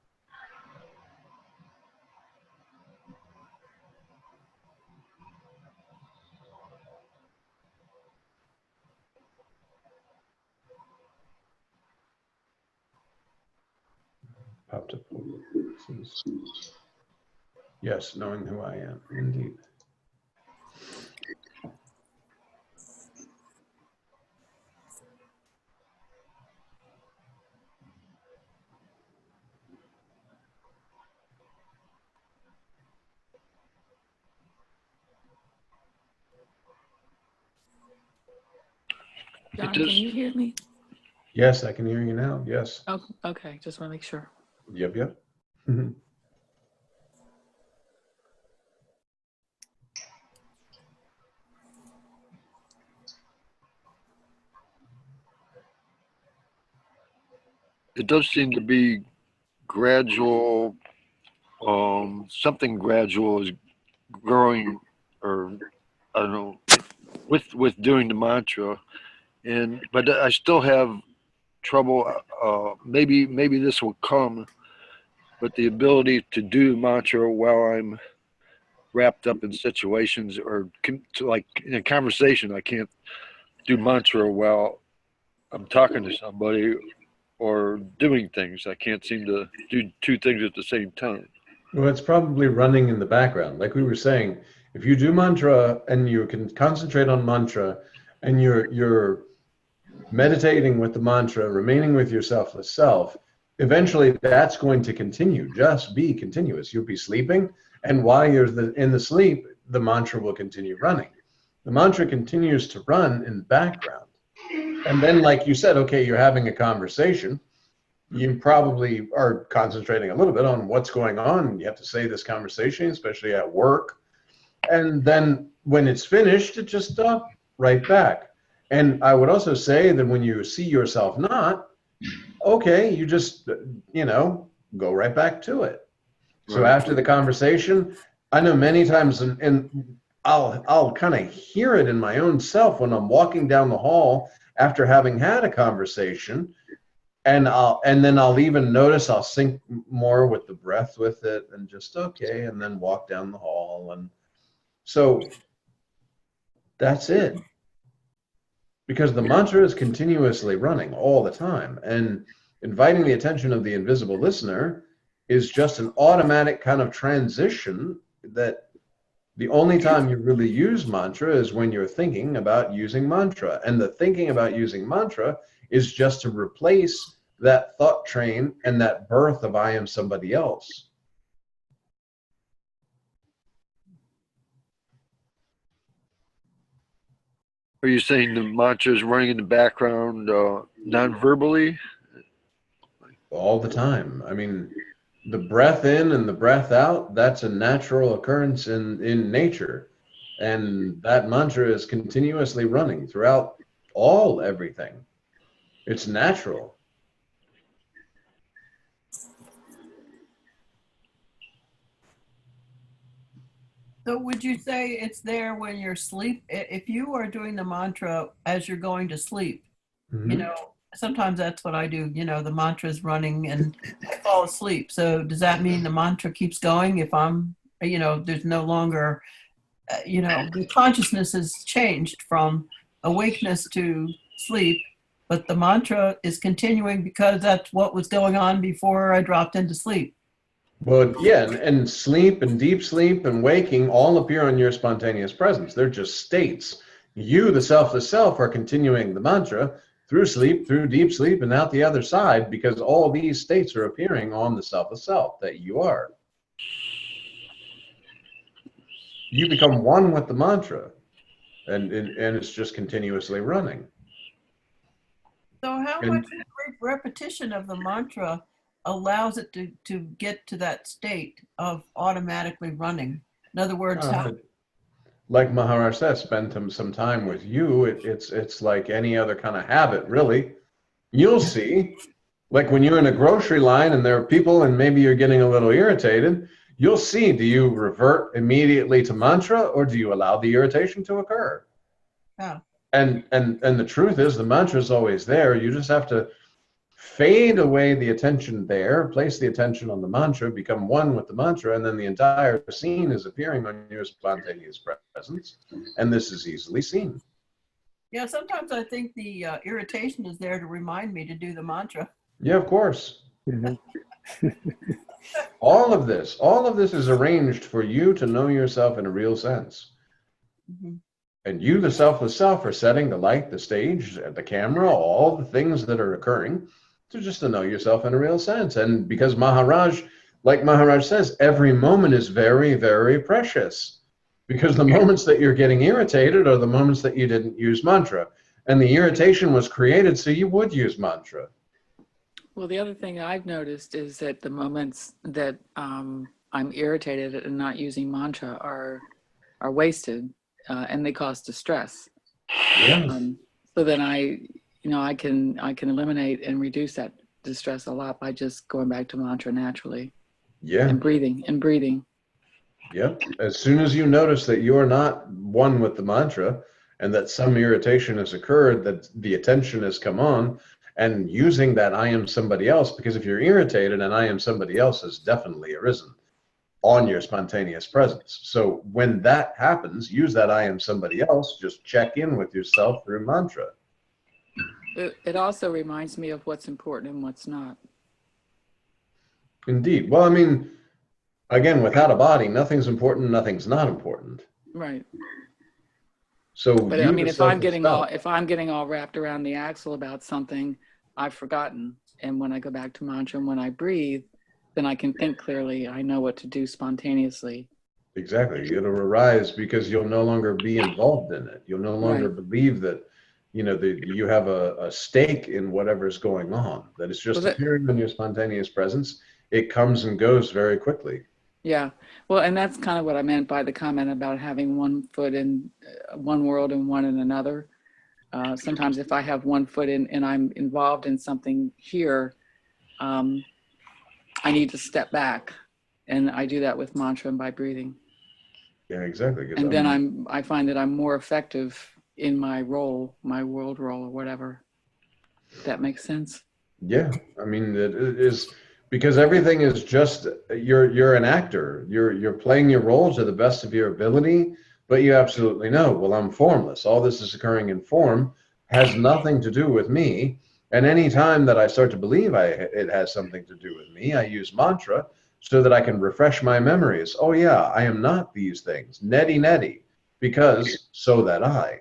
Popped up. Yes, knowing who I am, indeed. John, can you hear me? Yes, I can hear you now. Yes. Oh, okay. Just want to make sure. Yep, yep. Mhm. It does seem to be gradual. Something gradual is growing, or I don't know, with doing the mantra, but I still have trouble. Maybe this will come, but the ability to do mantra while I'm wrapped up in situations, or like in a conversation, I can't do mantra while I'm talking to somebody or doing things. I can't seem to do two things at the same time. Well, it's probably running in the background. Like we were saying, if you do mantra and you can concentrate on mantra and you're meditating with the mantra, remaining with your selfless self, eventually that's going to continue. Just be continuous. You'll be sleeping, and while you're in the sleep, the mantra will continue running. The mantra continues to run in the background. And then, like you said, okay, you're having a conversation. You probably are concentrating a little bit on what's going on. You have to say this conversation, especially at work. And then when it's finished, it just right back. And I would also say that when you see yourself not, okay, you just, go right back to it. So Right. after the conversation, I know many times, and I'll kind of hear it in my own self when I'm walking down the hall after having had a conversation. And then I'll even notice I'll sync more with the breath with it, and just okay, and then walk down the hall. And so that's it. because the mantra is continuously running all the time. And inviting the attention of the invisible listener is just an automatic kind of transition that the only time you really use mantra is when you're thinking about using mantra. And the thinking about using mantra is just to replace that thought train and that birth of I am somebody else. Are you saying the mantra is running in the background non-verbally? All the time. I mean, the breath in and the breath out, that's a natural occurrence in nature. And that mantra is continuously running throughout everything. It's natural. So would you say it's there when you're asleep? If you are doing the mantra as you're going to sleep, you know, sometimes that's what I do, you know, the mantra is running and I fall asleep. So does that mean the mantra keeps going if I'm, you know, there's no longer, you know, the consciousness has changed from awakeness to sleep, but the mantra is continuing because that's what was going on before I dropped into sleep. Well, yeah, and sleep and deep sleep and waking all appear on your spontaneous presence. They're just states. You, the selfless self, are continuing the mantra through sleep, through deep sleep, and out the other side, because all these states are appearing on the selfless self that you are. You become one with the mantra, and it's just continuously running. So how much repetition of the mantra allows it to get to that state of automatically running? In other words, like Maharaj says, spend some time with you. It's like any other kind of habit, really. You'll see, like when you're in a grocery line and there are people and maybe you're getting a little irritated, you'll see, do you revert immediately to mantra or do you allow the irritation to occur? Yeah. And the truth is the mantra is always there. You just have to fade away the attention there, place the attention on the mantra, become one with the mantra, and then the entire scene is appearing on your spontaneous presence, and this is easily seen. Yeah, sometimes I think the irritation is there to remind me to do the mantra. Yeah, of course. Mm-hmm. All of this is arranged for you to know yourself in a real sense. Mm-hmm. And you, the selfless self, are setting the light, the stage, the camera, all the things that are occurring to know yourself in a real sense. And because Maharaj, like Maharaj says, every moment is very, very precious. Because the moments that you're getting irritated are the moments that you didn't use mantra. And the irritation was created so you would use mantra. Well, the other thing I've noticed is that the moments that I'm irritated and not using mantra are wasted, and they cause distress. Yeah. So then I can eliminate and reduce that distress a lot by just going back to mantra naturally. Yeah. And breathing. Yep. As soon as you notice that you are not one with the mantra and that some irritation has occurred, that the attention has come on, and using that I am somebody else, because if you're irritated and I am somebody else has definitely arisen on your spontaneous presence. So when that happens, use that I am somebody else, just check in with yourself through mantra. It also reminds me of what's important and what's not. Indeed. Well, I mean, again, without a body, nothing's important, nothing's not important. Right. So, but I mean, if I'm getting all wrapped around the axle about something, I've forgotten. And when I go back to mantra and when I breathe, then I can think clearly. I know what to do spontaneously. Exactly. It'll arise because you'll no longer be involved in it. You'll no longer believe that, you have a stake in whatever's going on, that it's just appearing in your spontaneous presence. It comes and goes very quickly. Yeah. Well, and that's kind of what I meant by the comment about having one foot in one world and one in another. Sometimes if I have one foot in and I'm involved in something here, I need to step back, and I do that with mantra and by breathing. Yeah, exactly. And then I find that I'm more effective in my role, my world role or whatever. If that makes sense. Yeah. I mean, it is because everything is just, you're an actor. You're playing your role to the best of your ability, but you absolutely know, well, I'm formless. All this is occurring in form. has nothing to do with me. And any time that I start to believe it has something to do with me, I use mantra so that I can refresh my memories. Oh yeah, I am not these things. Neti neti, because so that I.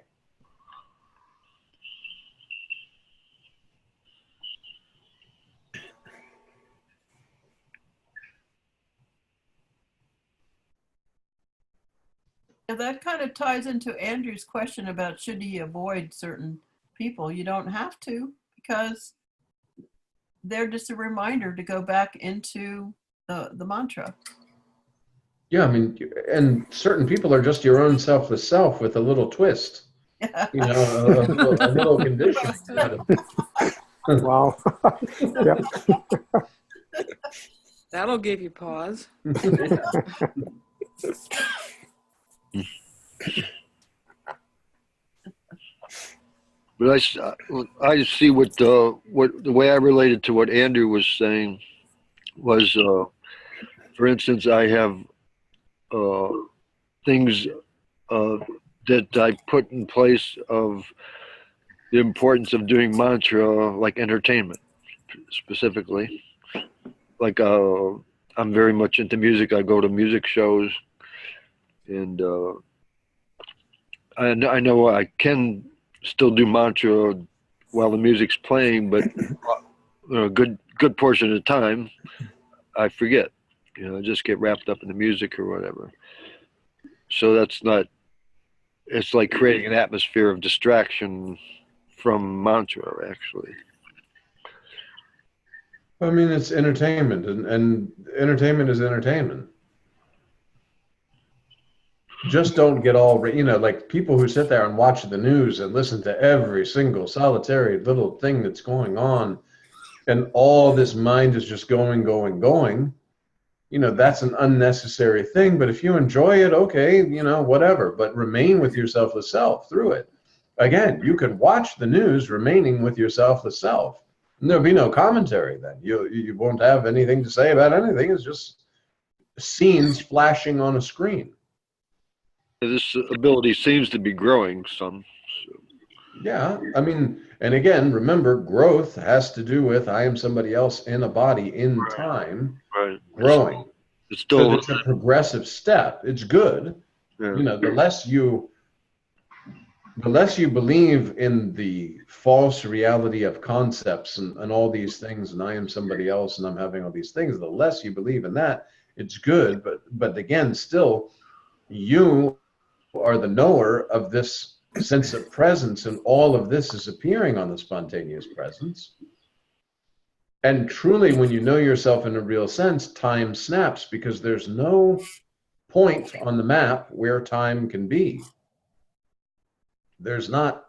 And that kind of ties into Andrew's question about should he avoid certain people. You don't have to, because they're just a reminder to go back into the mantra. Yeah, I mean, and certain people are just your own selfless self with a little twist, you know, a little condition. Wow. Yep. That'll give you pause. But I see what the way I related to what Andrew was saying was, for instance, I have things that I put in place of the importance of doing mantra, like entertainment specifically. Like I'm very much into music. I go to music shows, and I know I can still do mantra while the music's playing, but a good portion of the time I forget. You know, I just get wrapped up in the music or whatever. So that's not. It's like creating an atmosphere of distraction from mantra, actually. I mean, it's entertainment, and entertainment is entertainment. Just don't get all, you know, like people who sit there and watch the news and listen to every single solitary little thing that's going on, and all this mind is just going, going, going. You know, that's an unnecessary thing. But if you enjoy it, okay, you know, whatever. But remain with your selfless self through it. Again, you could watch the news remaining with your selfless self. And there'll be no commentary then. You won't have anything to say about anything. It's just scenes flashing on a screen. This ability seems to be growing some. So. Yeah, I mean, and again, remember, growth has to do with I am somebody else in a body in time, Right. growing. It's So still it's a progressive step. It's good. yeah. You know, the less you believe in the false reality of concepts and all these things, and I am somebody else and I'm having all these things, the less you believe in that, it's good. But again, still, you are the knower of this sense of presence, and all of this is appearing on the spontaneous presence. And truly, when you know yourself in a real sense, time snaps, because there's no point on the map where time can be. There's not.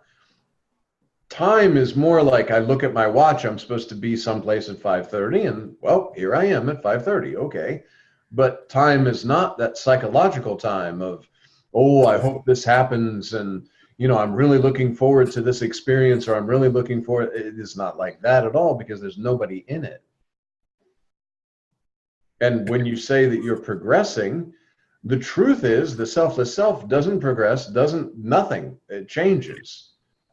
Time is more like I look at my watch, I'm supposed to be someplace at 5:30, and well, here I am at 5:30, okay. But time is not that psychological time of, oh, I hope this happens, and you know, I'm really looking forward to this experience, or I'm really looking for it. It is not like that at all, because there's nobody in it. And when you say that you're progressing, the truth is the selfless self doesn't progress, nothing. It changes.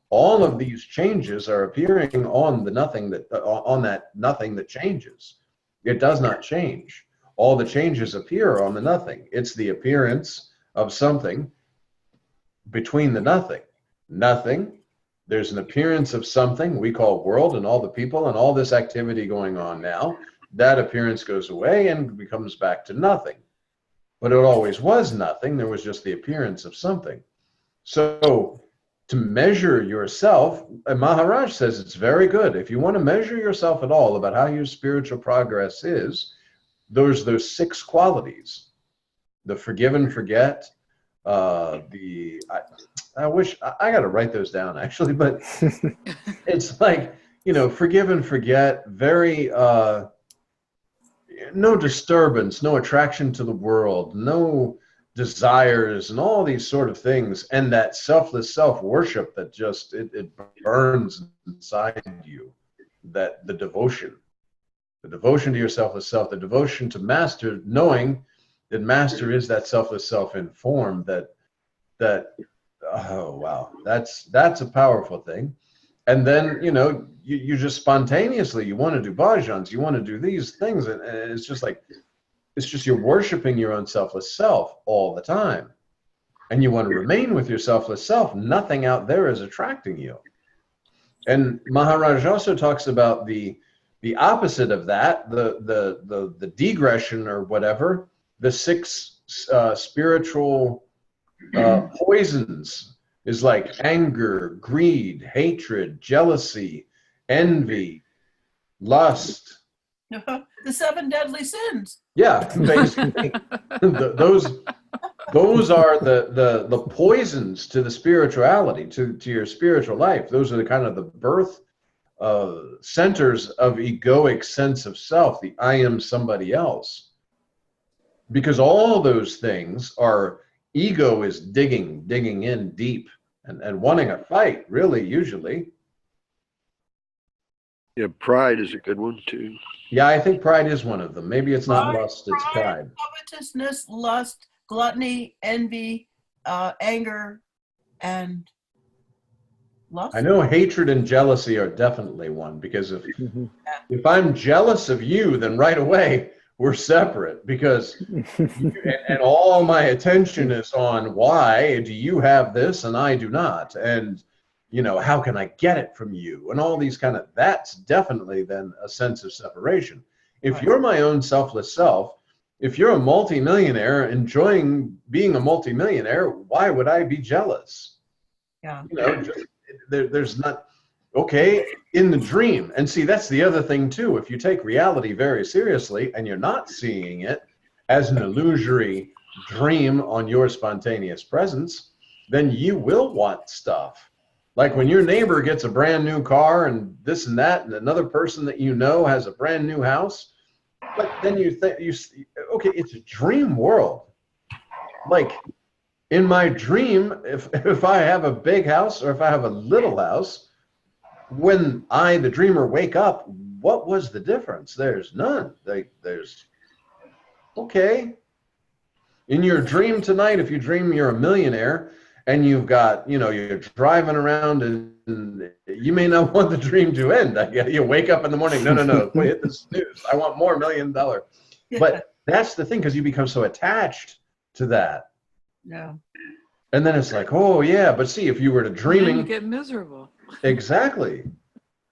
All of these changes are appearing on the nothing on that nothing that changes. It does not change. All the changes appear on the nothing. It's the appearance of something between the nothing. Nothing. There's an appearance of something we call world, and all the people and all this activity going on now. That appearance goes away and becomes back to nothing. But it always was nothing. There was just the appearance of something. So to measure yourself, and Maharaj says it's very good. If you want to measure yourself at all about how your spiritual progress is, those 6 qualities: the forgive and forget, I wish I got to write those down actually, but it's like, you know, forgive and forget, very no disturbance, no attraction to the world, no desires, and all these sort of things, and that selfless self-worship that just it burns inside you, that the devotion to your selfless self, the devotion to Master, knowing that Master is that selfless self in form, that oh wow, that's a powerful thing. And then, you just spontaneously, you want to do bhajans, you want to do these things. And it's just like, it's just you're worshiping your own selfless self all the time. And you want to remain with your selfless self. Nothing out there is attracting you. And Maharaj also talks about the opposite of that, the degression or whatever, the 6 spiritual poisons is like anger, greed, hatred, jealousy, envy, lust. The 7 deadly sins. Yeah, basically, those are the poisons to the spirituality, to your spiritual life. Those are the kind of the birth centers of egoic sense of self, the I am somebody else. Because all those things are, ego is digging in deep and wanting a fight, really, usually. Yeah, pride is a good one too. Yeah, I think pride is one of them. Maybe it's not lust, it's pride. Covetousness, lust, gluttony, envy, anger, and lust. I know hatred and jealousy are definitely one, because if I'm jealous of you, then right away we're separate, because and all my attention is on why do you have this and I do not, and how can I get it from you, and all these kind of, that's definitely then a sense of separation. If you're my own selfless self, if you're a multimillionaire enjoying being a multimillionaire, why would I be jealous? Yeah. There's not, okay, in the dream. And see, that's the other thing too. If you take reality very seriously and you're not seeing it as an illusory dream on your spontaneous presence, then you will want stuff. Like when your neighbor gets a brand new car and this and that, and another person that has a brand new house, but then you think, okay, it's a dream world. Like in my dream, if I have a big house or if I have a little house, when I, the dreamer, wake up, what was the difference? There's none. There's, okay. In your dream tonight, if you dream you're a millionaire and you've got, you're driving around and you may not want the dream to end. You wake up in the morning, no, hit the snooze. I want more $1 million. Yeah. But that's the thing, because you become so attached to that. Yeah. And then it's like, oh yeah, but see, if you were to dreaming, You get miserable. exactly.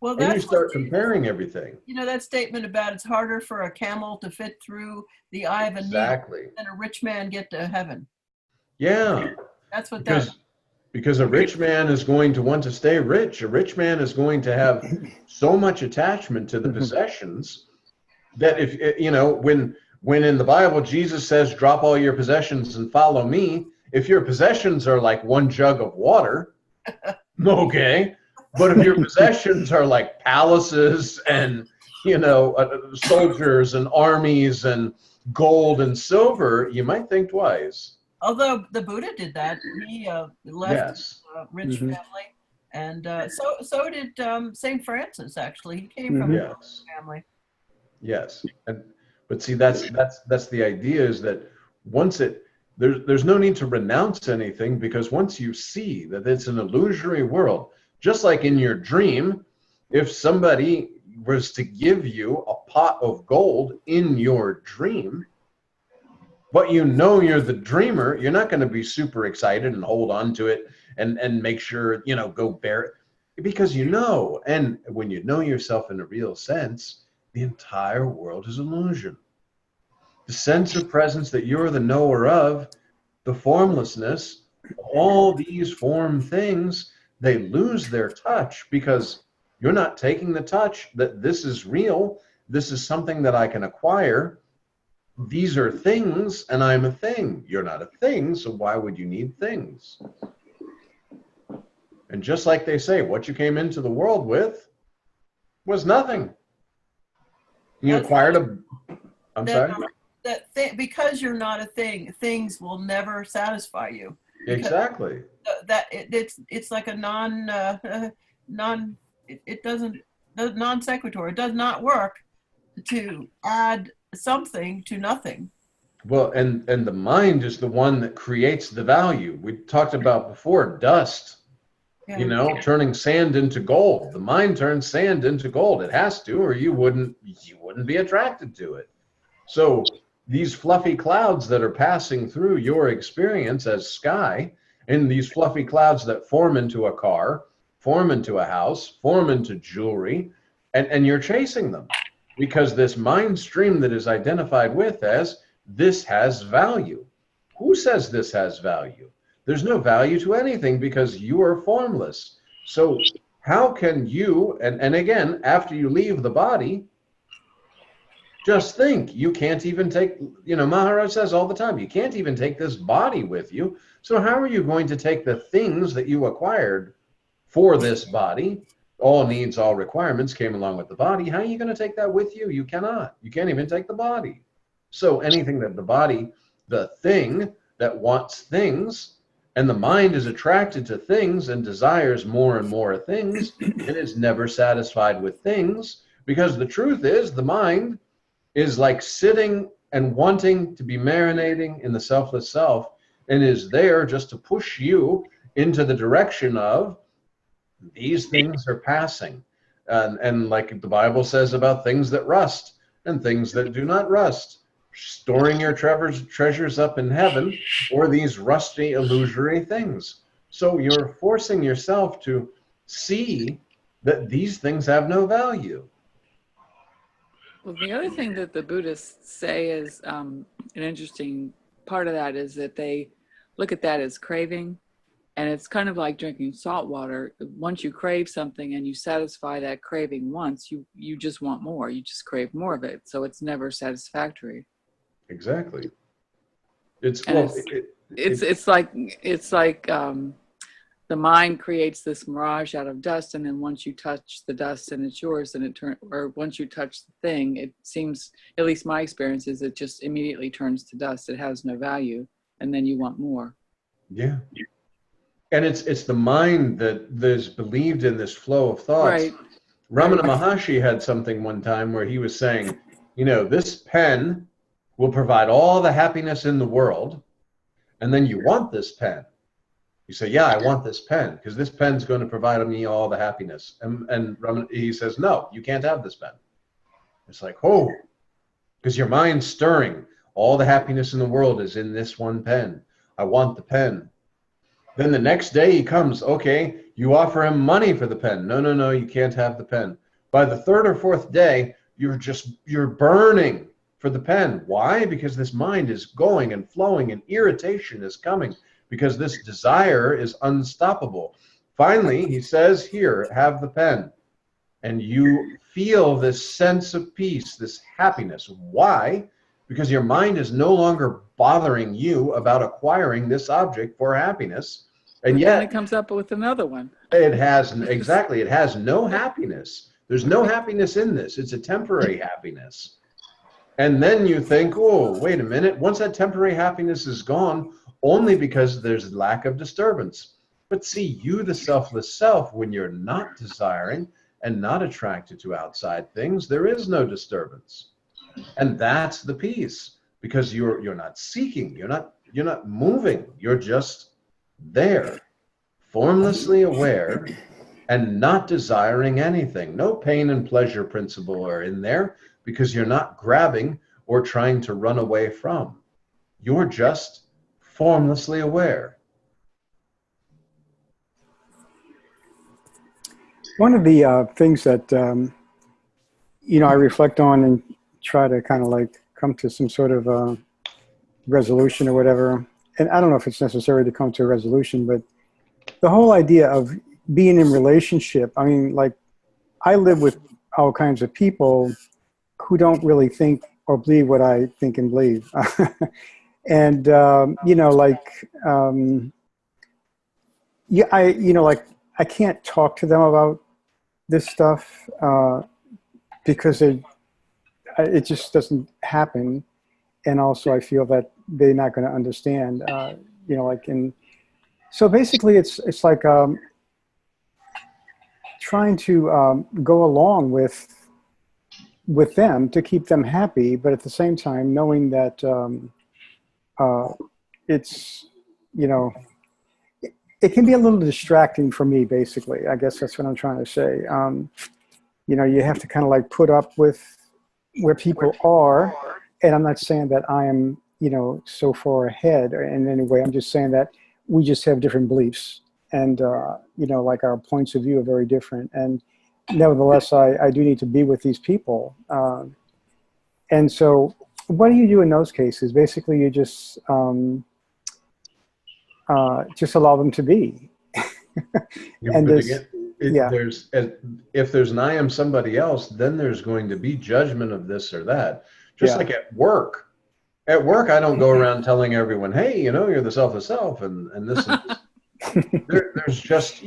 Well, And you that's start comparing everything. that statement about it's harder for a camel to fit through the eye of a needle Exactly. than a rich man get to heaven. Yeah. That's what that. Because a rich man is going to want to stay rich. A rich man is going to have so much attachment to the possessions that if, when in the Bible, Jesus says, drop all your possessions and follow me. If your possessions are like one jug of water, okay. But if your possessions are like palaces and, soldiers and armies and gold and silver, you might think twice. Although the Buddha did that, he left Yes. a rich family, and so did Saint Francis. Actually, he came from a Yes. rich family. Yes. But see, that's the idea, is that once there's no need to renounce anything, because once you see that it's an illusory world, just like in your dream, if somebody was to give you a pot of gold in your dream, but you're the dreamer, you're not going to be super excited and hold on to it and make sure, go bear it, because and when you know yourself in a real sense, the entire world is illusion. The sense of presence that you're the knower of, the formlessness, all these form things, they lose their touch because you're not taking the touch that this is real. This is something that I can acquire. These are things and I'm a thing. You're not a thing, so why would you need things? And just like they say, what you came into the world with was nothing. You acquired I'm sorry? Because you're not a thing, things will never satisfy you. Exactly. It's like a non sequitur. It does not work to add something to nothing. Well, and the mind is the one that creates the value. We talked about before, dust. Yeah. You know, turning sand into gold. The mind turns sand into gold. It has to, or you wouldn't be attracted to it. So these fluffy clouds that are passing through your experience as sky, and these fluffy clouds that form into a car, form into a house, form into jewelry, and you're chasing them because this mind stream that is identified with as this has value. Who says this has value? There's no value to anything because you are formless. So how can you, and again, after you leave the body, just think, you can't even take, Maharaj says all the time, you can't even take this body with you. So how are you going to take the things that you acquired for this body? All needs, all requirements came along with the body. How are you going to take that with you? You cannot. You can't even take the body. So anything that the body, the thing that wants things, and the mind is attracted to things and desires more and more things, and is never satisfied with things, because the truth is the mind is like sitting and wanting to be marinating in the selfless self, and is there just to push you into the direction of these things are passing. And like the Bible says about things that rust and things that do not rust, storing your treasures up in heaven, or these rusty, illusory things. So you're forcing yourself to see that these things have no value. Well, the other thing that the Buddhists say is an interesting part of that is that they look at that as craving. And it's kind of like drinking salt water. Once you crave something and you satisfy that craving once, you just want more. You just crave more of it. So it's never satisfactory. Exactly. It's like the mind creates this mirage out of dust, and then once you touch the dust and it's yours, then or once you touch the thing, it seems, at least my experience is, it just immediately turns to dust. It has no value, and then you want more. Yeah. And it's the mind that is believed in this flow of thoughts. Right. Ramana Maharshi had something one time where he was saying, this pen will provide all the happiness in the world, and then you want this pen. You say, yeah, I want this pen because this pen's going to provide me all the happiness. And Ramana, he says, no, you can't have this pen. It's like, oh, because your mind's stirring. All the happiness in the world is in this one pen. I want the pen. Then the next day he comes, okay, you offer him money for the pen. No, you can't have the pen. By the third or fourth day, you're burning for the pen. Why? Because this mind is going and flowing and irritation is coming because this desire is unstoppable. Finally, he says, here, have the pen. And you feel this sense of peace, this happiness. Why? Because your mind is no longer bothering you about acquiring this object for happiness. And yet then it comes up with another one. It has no happiness. There's no happiness in this. It's a temporary happiness. And then you think, oh, wait a minute. Once that temporary happiness is gone, only because there's lack of disturbance. But see, you, the selfless self, when you're not desiring and not attracted to outside things, there is no disturbance. And that's the peace, because you're not seeking, you're not moving, you're just there, formlessly aware and not desiring anything. No pain and pleasure principle are in there because you're not grabbing or trying to run away from. You're just formlessly aware. One of the things that, I reflect on and try to kind of like come to some sort of resolution or whatever. And I don't know if it's necessary to come to a resolution, but the whole idea of being in relationship, I mean, like I live with all kinds of people who don't really think or believe what I think and believe. And, I can't talk to them about this stuff because it just doesn't happen. And also I feel that they're not going to understand, and so basically it's like trying to go along with them to keep them happy, but at the same time knowing that it's, it can be a little distracting for me, basically. I guess that's what I'm trying to say. You have to kind of like put up with where people are. And I'm not saying that I am, so far ahead in any way. I'm just saying that we just have different beliefs. And, like our points of view are very different. And nevertheless, I do need to be with these people. And so what do you do in those cases? Basically, you just allow them to be. And if there's an I am somebody else, then there's going to be judgment of this or that. Just like at work. At work, I don't go around telling everyone, hey, you're the self of self and this and this. There's just,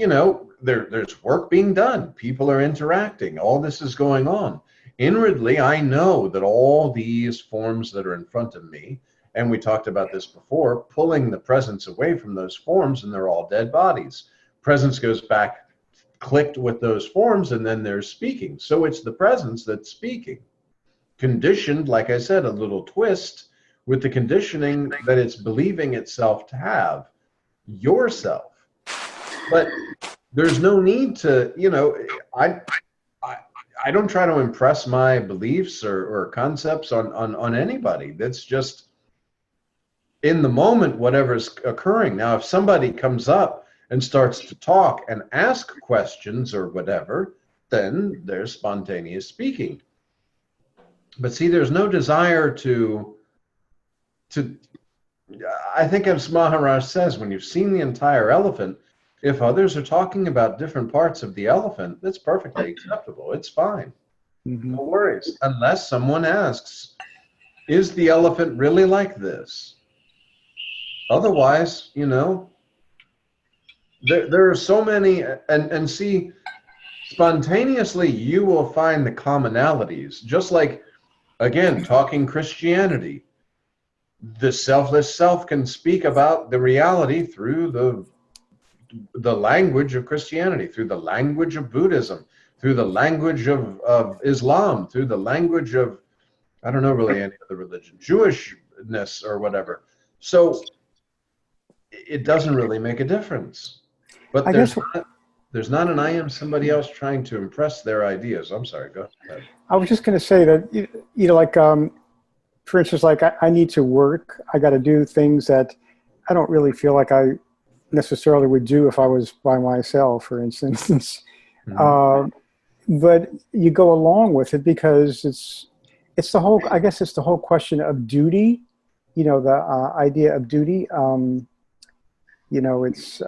there's work being done. People are interacting. All this is going on. Inwardly, I know that all these forms that are in front of me, and we talked about this before, pulling the presence away from those forms, and they're all dead bodies. Presence goes back, clicked with those forms, and then they're speaking. So it's the presence that's speaking. Conditioned, like I said, a little twist with the conditioning that it's believing itself to have yourself. But there's no need to, I don't try to impress my beliefs or concepts on anybody. That's just in the moment, whatever's occurring. Now, if somebody comes up and starts to talk and ask questions or whatever, then there's spontaneous speaking. But see, there's no desire to I think as Maharaj says, when you've seen the entire elephant, if others are talking about different parts of the elephant, that's perfectly acceptable. It's fine. Mm-hmm. No worries. Unless someone asks, is the elephant really like this? Otherwise, there are so many, and see, spontaneously, you will find the commonalities. Just like, again, talking Christianity. The selfless self can speak about the reality through the language of Christianity, through the language of Buddhism, through the language of Islam, through the language of, I don't know really any other religion, Jewishness or whatever. So it doesn't really make a difference. But there's not an I am somebody else trying to impress their ideas. I'm sorry, go ahead. I was just going to say that, for instance, like I need to work. I got to do things that I don't really feel like I necessarily would do if I was by myself, for instance. Mm-hmm. But you go along with it because it's the whole, I guess it's the whole question of duty, the idea of duty. It's,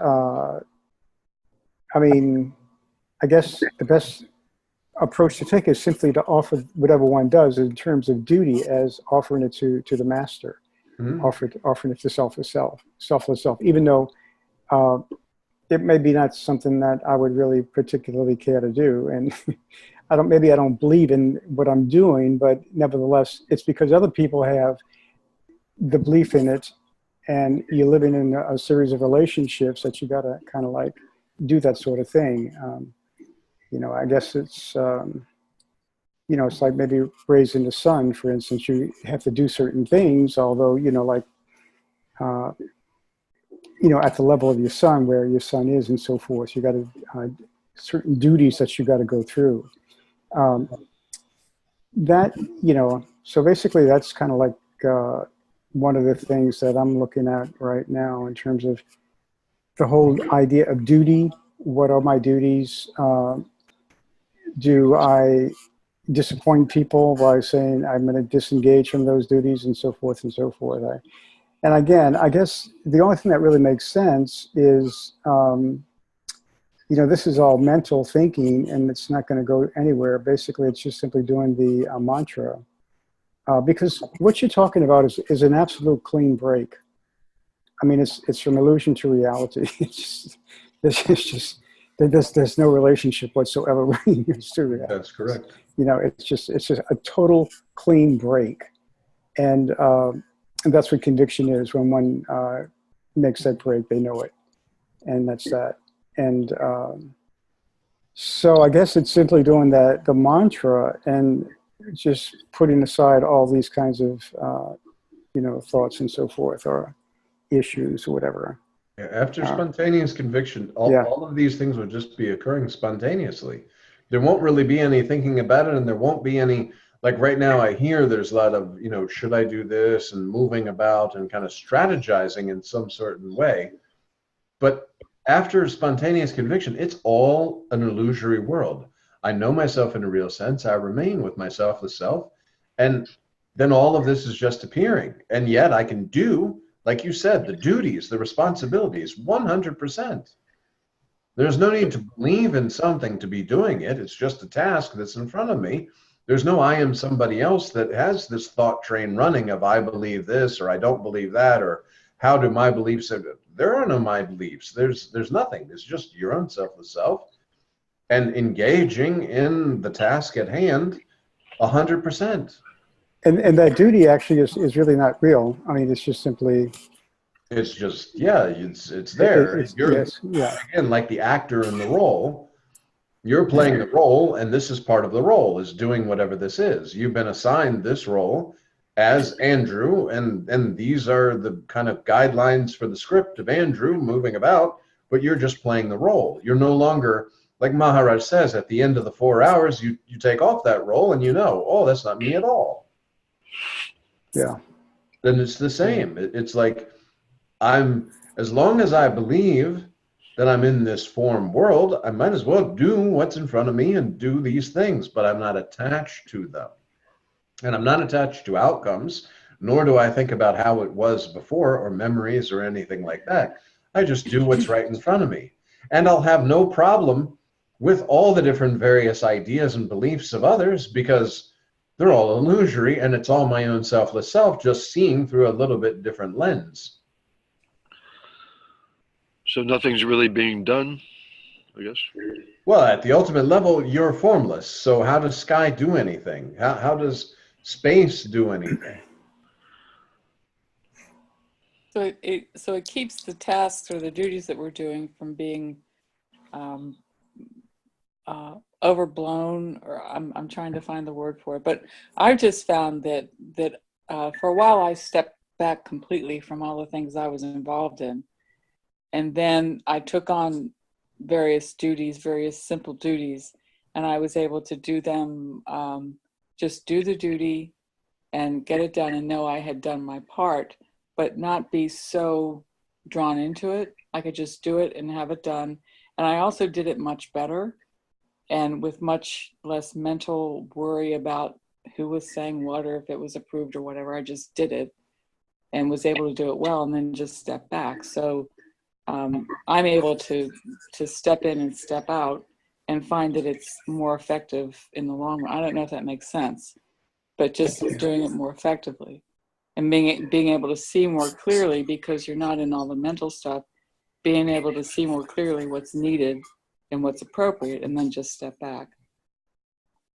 I guess the best approach to take is simply to offer whatever one does in terms of duty as offering it to the master, mm-hmm. offering it to selfless self, even though it may be not something that I would really particularly care to do. And I don't believe in what I'm doing, but nevertheless, it's because other people have the belief in it, and you're living in a series of relationships that you got to kind of like do that sort of thing. I guess it's, it's like maybe raising the son, for instance. You have to do certain things, although, at the level of your son, where your son is and so forth, you got to, certain duties that you got to go through. So basically that's kind of like one of the things that I'm looking at right now in terms of the whole idea of duty. What are my duties? Do I disappoint people by saying I'm going to disengage from those duties and so forth and so forth? And again, I guess the only thing that really makes sense is, this is all mental thinking and it's not going to go anywhere. Basically, it's just simply doing the mantra. Because what you're talking about is an absolute clean break. I mean, it's from illusion to reality. There's no relationship whatsoever between these two. That's correct. It's just a total clean break, and that's what conviction is. When one makes that break, they know it, and that's that. And so I guess it's simply doing the mantra and just putting aside all these kinds of thoughts and so forth, or issues or whatever. After spontaneous conviction, Yeah. all of these things will just be occurring spontaneously. There won't really be any thinking about it, and there won't be any, like right now, I hear there's a lot of, should I do this and moving about and kind of strategizing in some certain way. But after spontaneous conviction, it's all an illusory world. I know myself in a real sense. I remain with myself, the self. And then all of this is just appearing. And yet I can do, like you said, the duties, the responsibilities, 100%. There's no need to believe in something to be doing it. It's just a task that's in front of me. There's no I am somebody else that has this thought train running of I believe this or I don't believe that or how do my beliefs. There are no my beliefs. There's nothing. It's just your own selfless self and engaging in the task at hand 100%. And that duty actually is really not real. I mean, it's just simply. It's just, yeah, it's there. You're, Yes, yeah. again, like the actor in the role, you're playing the role, and this is part of the role, is doing whatever this is. You've been assigned this role as Andrew, and these are the kind of guidelines for the script of Andrew moving about, but you're just playing the role. You're no longer, like Maharaj says, at the end of the 4 hours, you take off that role and oh, that's not me at all. Yeah. Then it's the same. It's like, as long as I believe that I'm in this form world, I might as well do what's in front of me and do these things, but I'm not attached to them. And I'm not attached to outcomes, nor do I think about how it was before or memories or anything like that. I just do what's right in front of me. And I'll have no problem with all the different various ideas and beliefs of others because they're all illusory and it's all my own selfless self just seeing through a little bit different lens. So nothing's really being done, I guess. Well, at the ultimate level, you're formless. So how does sky do anything? How does space do anything? So it keeps the tasks or the duties that we're doing from being overblown, or I'm trying to find the word for it. But I've just found that for a while I stepped back completely from all the things I was involved in. And then I took on various duties, various simple duties, and I was able to do them, just do the duty and get it done and know I had done my part, but not be so drawn into it. I could just do it and have it done. And I also did it much better and with much less mental worry about who was saying what or if it was approved or whatever. I just did it and was able to do it well and then just step back. So I'm able to step in and step out and find that it's more effective in the long run. I don't know if that makes sense, but just doing it more effectively and being able to see more clearly because you're not in all the mental stuff, being able to see more clearly what's needed and what's appropriate and then just step back.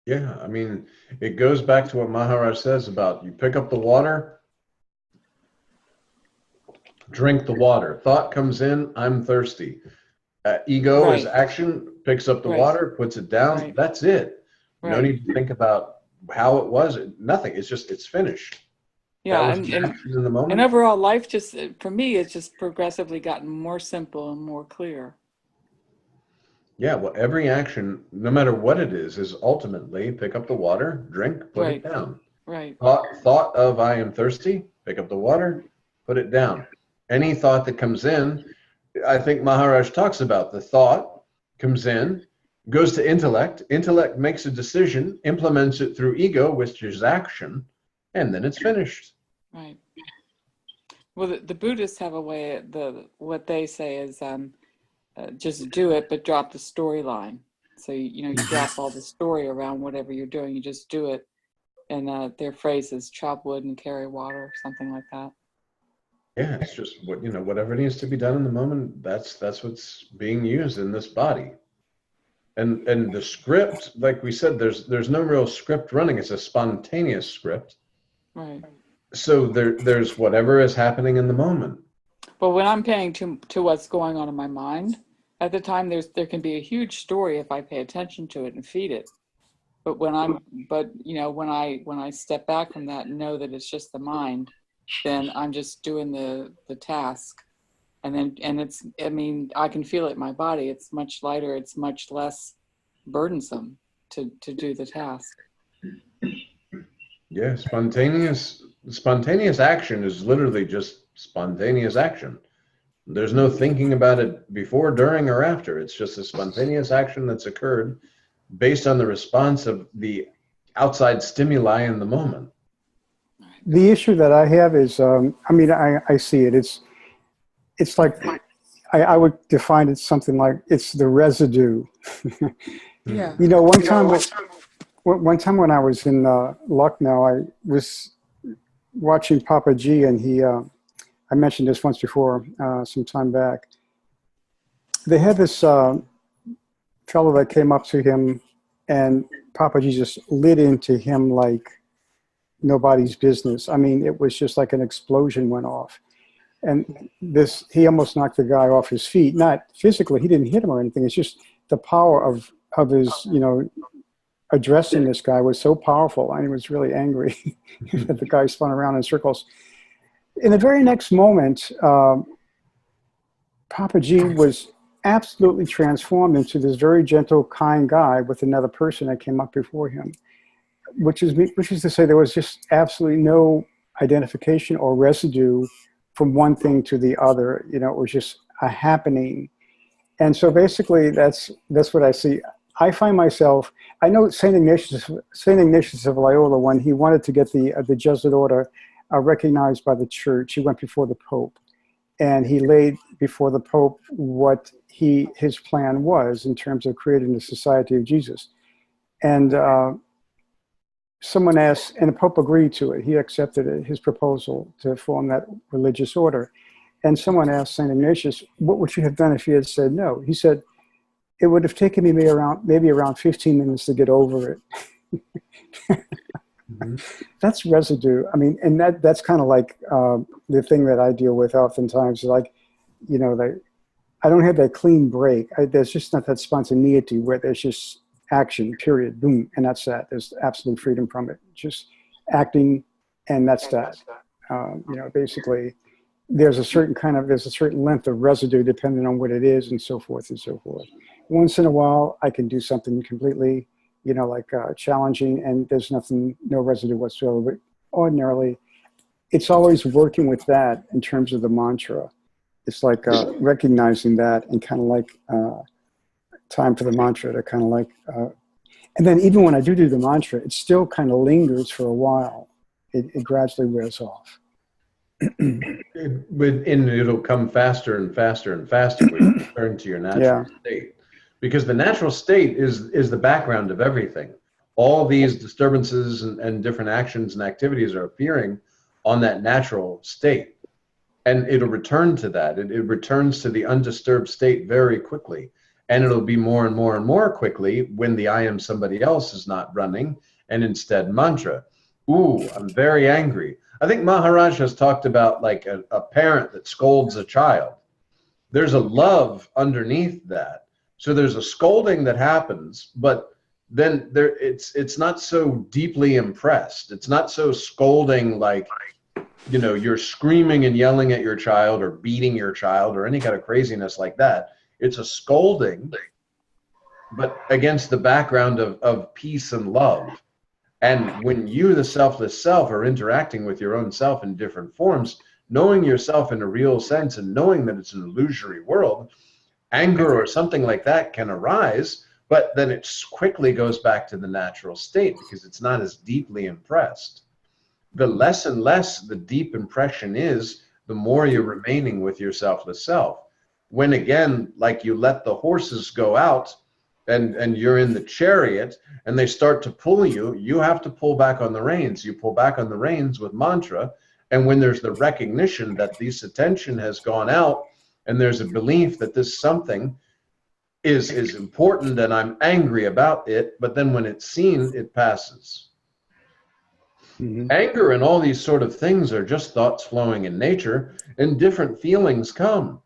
Yeah, I mean, it goes back to what Maharaj says about you pick up the water, drink the water. Thought comes in, I'm thirsty. Ego is action, picks up the water, puts it down. That's it. No need to think about how it was. Nothing. It's finished. Yeah, and in the moment. And overall life just, for me, it's just progressively gotten more simple and more clear. Yeah, well, every action, no matter what it is ultimately pick up the water, drink, put it down. Right. Thought of I am thirsty, pick up the water, put it down. Any thought that comes in, I think Maharaj talks about the thought comes in, goes to intellect makes a decision, implements it through ego, which is action, and then it's finished. Right. Well, the Buddhists have a way, what they say is just do it, but drop the storyline. So, you drop all the story around whatever you're doing, you just do it. And their phrase is chop wood and carry water, something like that. Yeah, it's just whatever needs to be done in the moment. That's what's being used in this body, and the script, like we said, there's no real script running. It's a spontaneous script. Right. So there's whatever is happening in the moment. But when I'm paying to what's going on in my mind at the time, there can be a huge story if I pay attention to it and feed it. But when I step back from that and know that it's just the mind, then I'm just doing the task and it's, I mean, I can feel it in my body. It's much lighter. It's much less burdensome to do the task. Yeah, spontaneous action is literally just spontaneous action. There's no thinking about it before, during, or after. It's just a spontaneous action that's occurred based on the response of the outside stimuli in the moment. The issue that I have is, I mean, I see it. It's like, I would define it something like it's the residue. Yeah. You know, one time when I was in Lucknow, I was watching Papa G, and he, I mentioned this once before, some time back. They had this fellow that came up to him, and Papa G just lit into him like nobody's business. I mean, it was just like an explosion went off. And he almost knocked the guy off his feet. Not physically, he didn't hit him or anything. It's just the power of his, you know, addressing this guy was so powerful, and he was really angry that the guy spun around in circles. In the very next moment, Papa G was absolutely transformed into this very gentle, kind guy with another person that came up before him, which is to say there was just absolutely no identification or residue from one thing to the other. You know, it was just a happening. And so basically that's what I see. I find myself, I know St. Ignatius of Loyola, when he wanted to get the Jesuit order recognized by the church, he went before the Pope, and he laid before the Pope what his plan was in terms of creating the Society of Jesus. And someone asked, and the Pope agreed to it. He accepted it, his proposal to form that religious order. And someone asked St. Ignatius, what would you have done if he had said no? He said, it would have taken me maybe around 15 minutes to get over it. Mm-hmm. That's residue. I mean, and that's kind of like the thing that I deal with oftentimes. Like, you know, I don't have that clean break. There's just not that spontaneity where there's just action, period, boom, and that's that. There's absolute freedom from it. Just acting, and that's that. You know, basically, there's a certain length of residue depending on what it is, and so forth and so forth. Once in a while, I can do something completely, you know, like challenging, and there's no residue whatsoever. But ordinarily, it's always working with that in terms of the mantra. It's like recognizing that, and kind of like time for the mantra to kind of like, and then even when I do the mantra, it still kind of lingers for a while. It gradually wears off. It'll come faster and faster and faster when you return to your natural state. Because the natural state is the background of everything. All these disturbances and different actions and activities are appearing on that natural state. And it'll return to that. It returns to the undisturbed state very quickly. And it'll be more and more and more quickly when the I am somebody else is not running, and instead mantra. Ooh, I'm very angry. I think Maharaj has talked about like a parent that scolds a child. There's a love underneath that. So there's a scolding that happens, but then it's not so deeply impressed. It's not so scolding like, you know, you're screaming and yelling at your child or beating your child or any kind of craziness like that. It's a scolding, but against the background of peace and love. And when you, the selfless self, are interacting with your own self in different forms, knowing yourself in a real sense and knowing that it's an illusory world, anger or something like that can arise, but then it quickly goes back to the natural state because it's not as deeply impressed. The less and less the deep impression is, the more you're remaining with your selfless self. When again, like you let the horses go out and you're in the chariot and they start to pull you, you have to pull back on the reins. You pull back on the reins with mantra. And when there's the recognition that this attention has gone out and there's a belief that this something is important and I'm angry about it, but then when it's seen, it passes. Mm-hmm. Anger and all these sort of things are just thoughts flowing in nature, and different feelings come.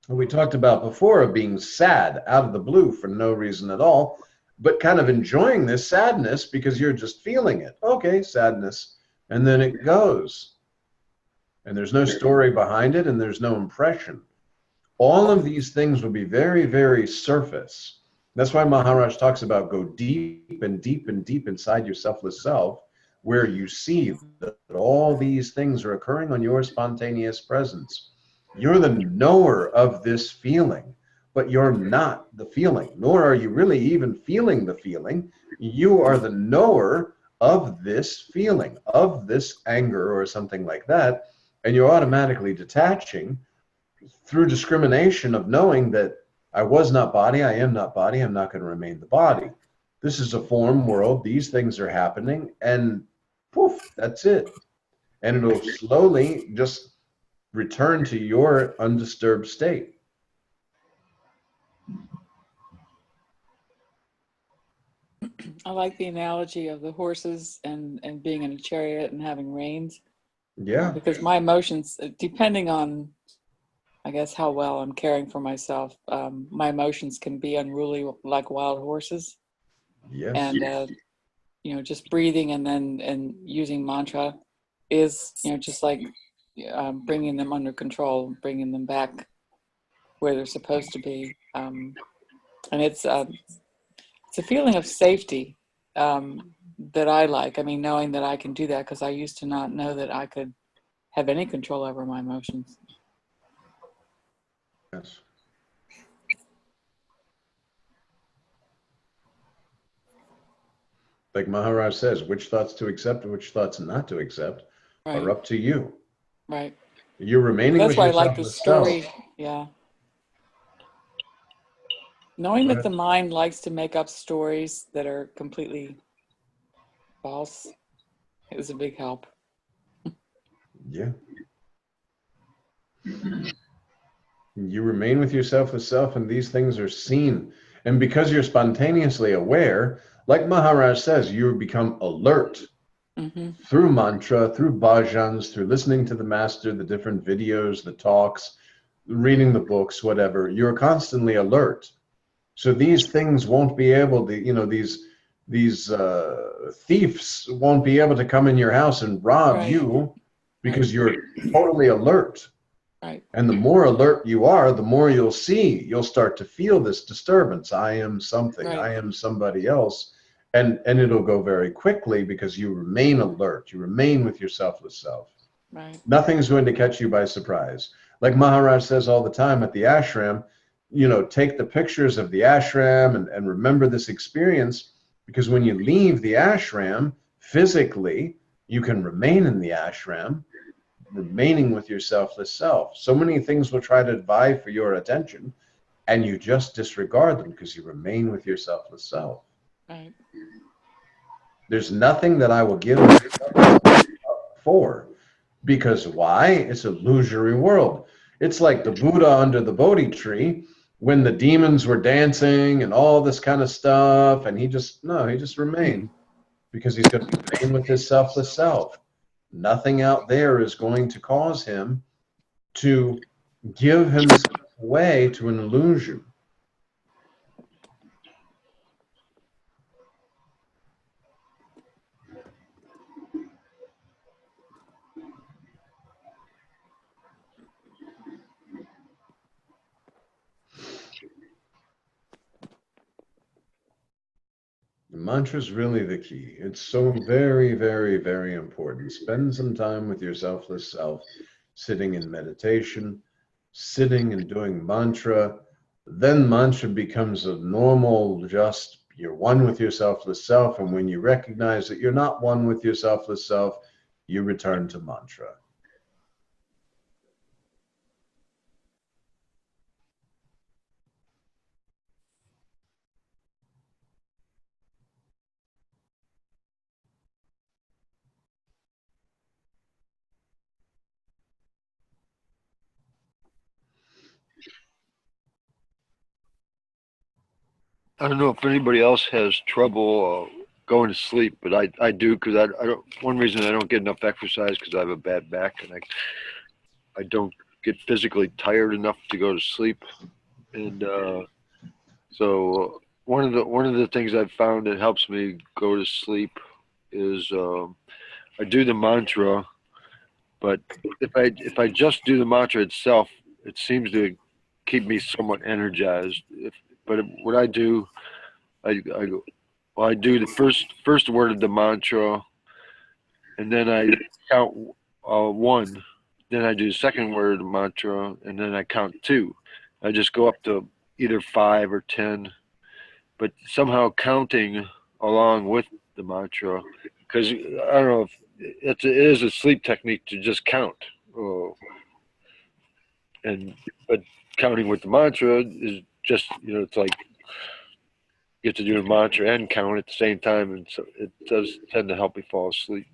We talked about before of being sad out of the blue for no reason at all, but kind of enjoying this sadness because you're just feeling it. Okay, sadness. And then it goes. And there's no story behind it, and there's no impression. all of these things will be very, very surface. That's why Maharaj talks about go deep and deep and deep inside your selfless self, where you see that all these things are occurring on your spontaneous presence. You're the knower of this feeling, but you're not the feeling, nor are you really even feeling the feeling. You are the knower of this feeling, of this anger or something like that, and you're automatically detaching through discrimination of knowing that I was not body, I am not body, I'm not going to remain the body. This is a form world, these things are happening, and poof, that's it. And it'll slowly just return to your undisturbed state. I like the analogy of the horses and being in a chariot and having reins, Yeah, because my emotions, depending on, I guess, how well I'm caring for myself, my emotions can be unruly like wild horses. yes. And just breathing and using mantra is, just like bringing them under control, bringing them back where they're supposed to be. And it's a feeling of safety that I like. I mean, knowing that I can do that, because I used to not know that I could have any control over my emotions. Yes. Like Maharaj says, which thoughts to accept and which thoughts not to accept Right, are up to you. right. You're remaining That's with why I your like the selfless self. story. Yeah. Knowing that the mind likes to make up stories that are completely false is a big help. Yeah. You remain with your selfless self, and these things are seen. And because you're spontaneously aware, like Maharaj says, you become alert Mm-hmm. through mantra, through bhajans, through listening to the master, the different videos, the talks, reading the books, whatever. You're constantly alert. So these things won't be able to, these thieves won't be able to come in your house and rob Right. you, because Right. you're totally alert. Right. And the more alert you are, the more you'll see, you'll start to feel this disturbance. I am something, Right. I am somebody else. And it'll go very quickly because you remain alert. You remain with your selfless self. Right. Nothing's going to catch you by surprise. Like Maharaj says all the time at the ashram, take the pictures of the ashram and remember this experience, because when you leave the ashram physically, you can remain in the ashram, remaining with your selfless self. So many things will try to vie for your attention, and you just disregard them because you remain with your selfless self. Right. There's nothing that I will give up for, because why? It's an illusory world. It's like the Buddha under the Bodhi tree when the demons were dancing and all this kind of stuff, and he just remained, because he's going to remain with his selfless self. Nothing out there is going to cause him to give himself away to an illusion. The mantra is really the key. It's so very, very, very important. Spend some time with your selfless self, sitting in meditation, sitting and doing mantra. Then mantra becomes a normal, just you're one with your selfless self. And when you recognize that you're not one with your selfless self, you return to mantra. I don't know if anybody else has trouble going to sleep, but I do, because I don't. One reason I don't get enough exercise because I have a bad back, and I don't get physically tired enough to go to sleep. And so one of the things I've found that helps me go to sleep is I do the mantra, but if I just do the mantra itself, it seems to keep me somewhat energized. But what I do, I do the first word of the mantra, and then I count one. Then I do the second word of the mantra, and then I count two. I just go up to either 5 or 10, but somehow counting along with the mantra, because I don't know if it is a sleep technique to just count. But counting with the mantra is just, it's like you get to do a mantra and count at the same time, and so it does tend to help me fall asleep.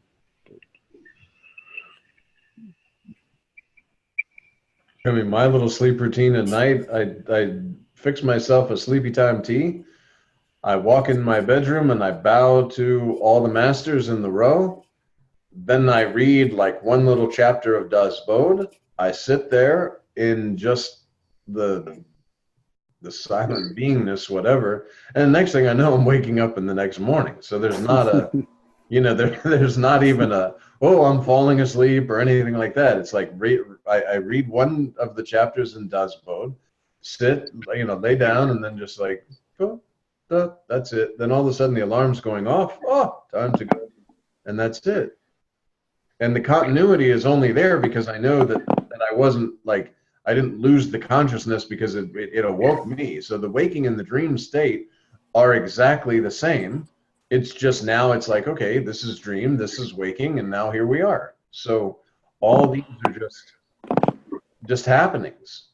I mean, my little sleep routine at night, I fix myself a sleepy time tea. I walk in my bedroom and I bow to all the masters in the row. Then I read like one little chapter of Das Bode. I sit there in just the silent beingness, whatever. And the next thing I know, I'm waking up in the next morning. So there's not a, there's not even a, oh, I'm falling asleep or anything like that. It's like I read one of the chapters in Das Bode, sit, lay down, and then just like, oh, that's it. Then all of a sudden the alarm's going off. Oh, time to go. And that's it. And the continuity is only there because I know that I wasn't like, I didn't lose the consciousness because it awoke me. So the waking and the dream state are exactly the same. It's just now it's like, okay, this is dream, this is waking, and now here we are. So all these are just happenings.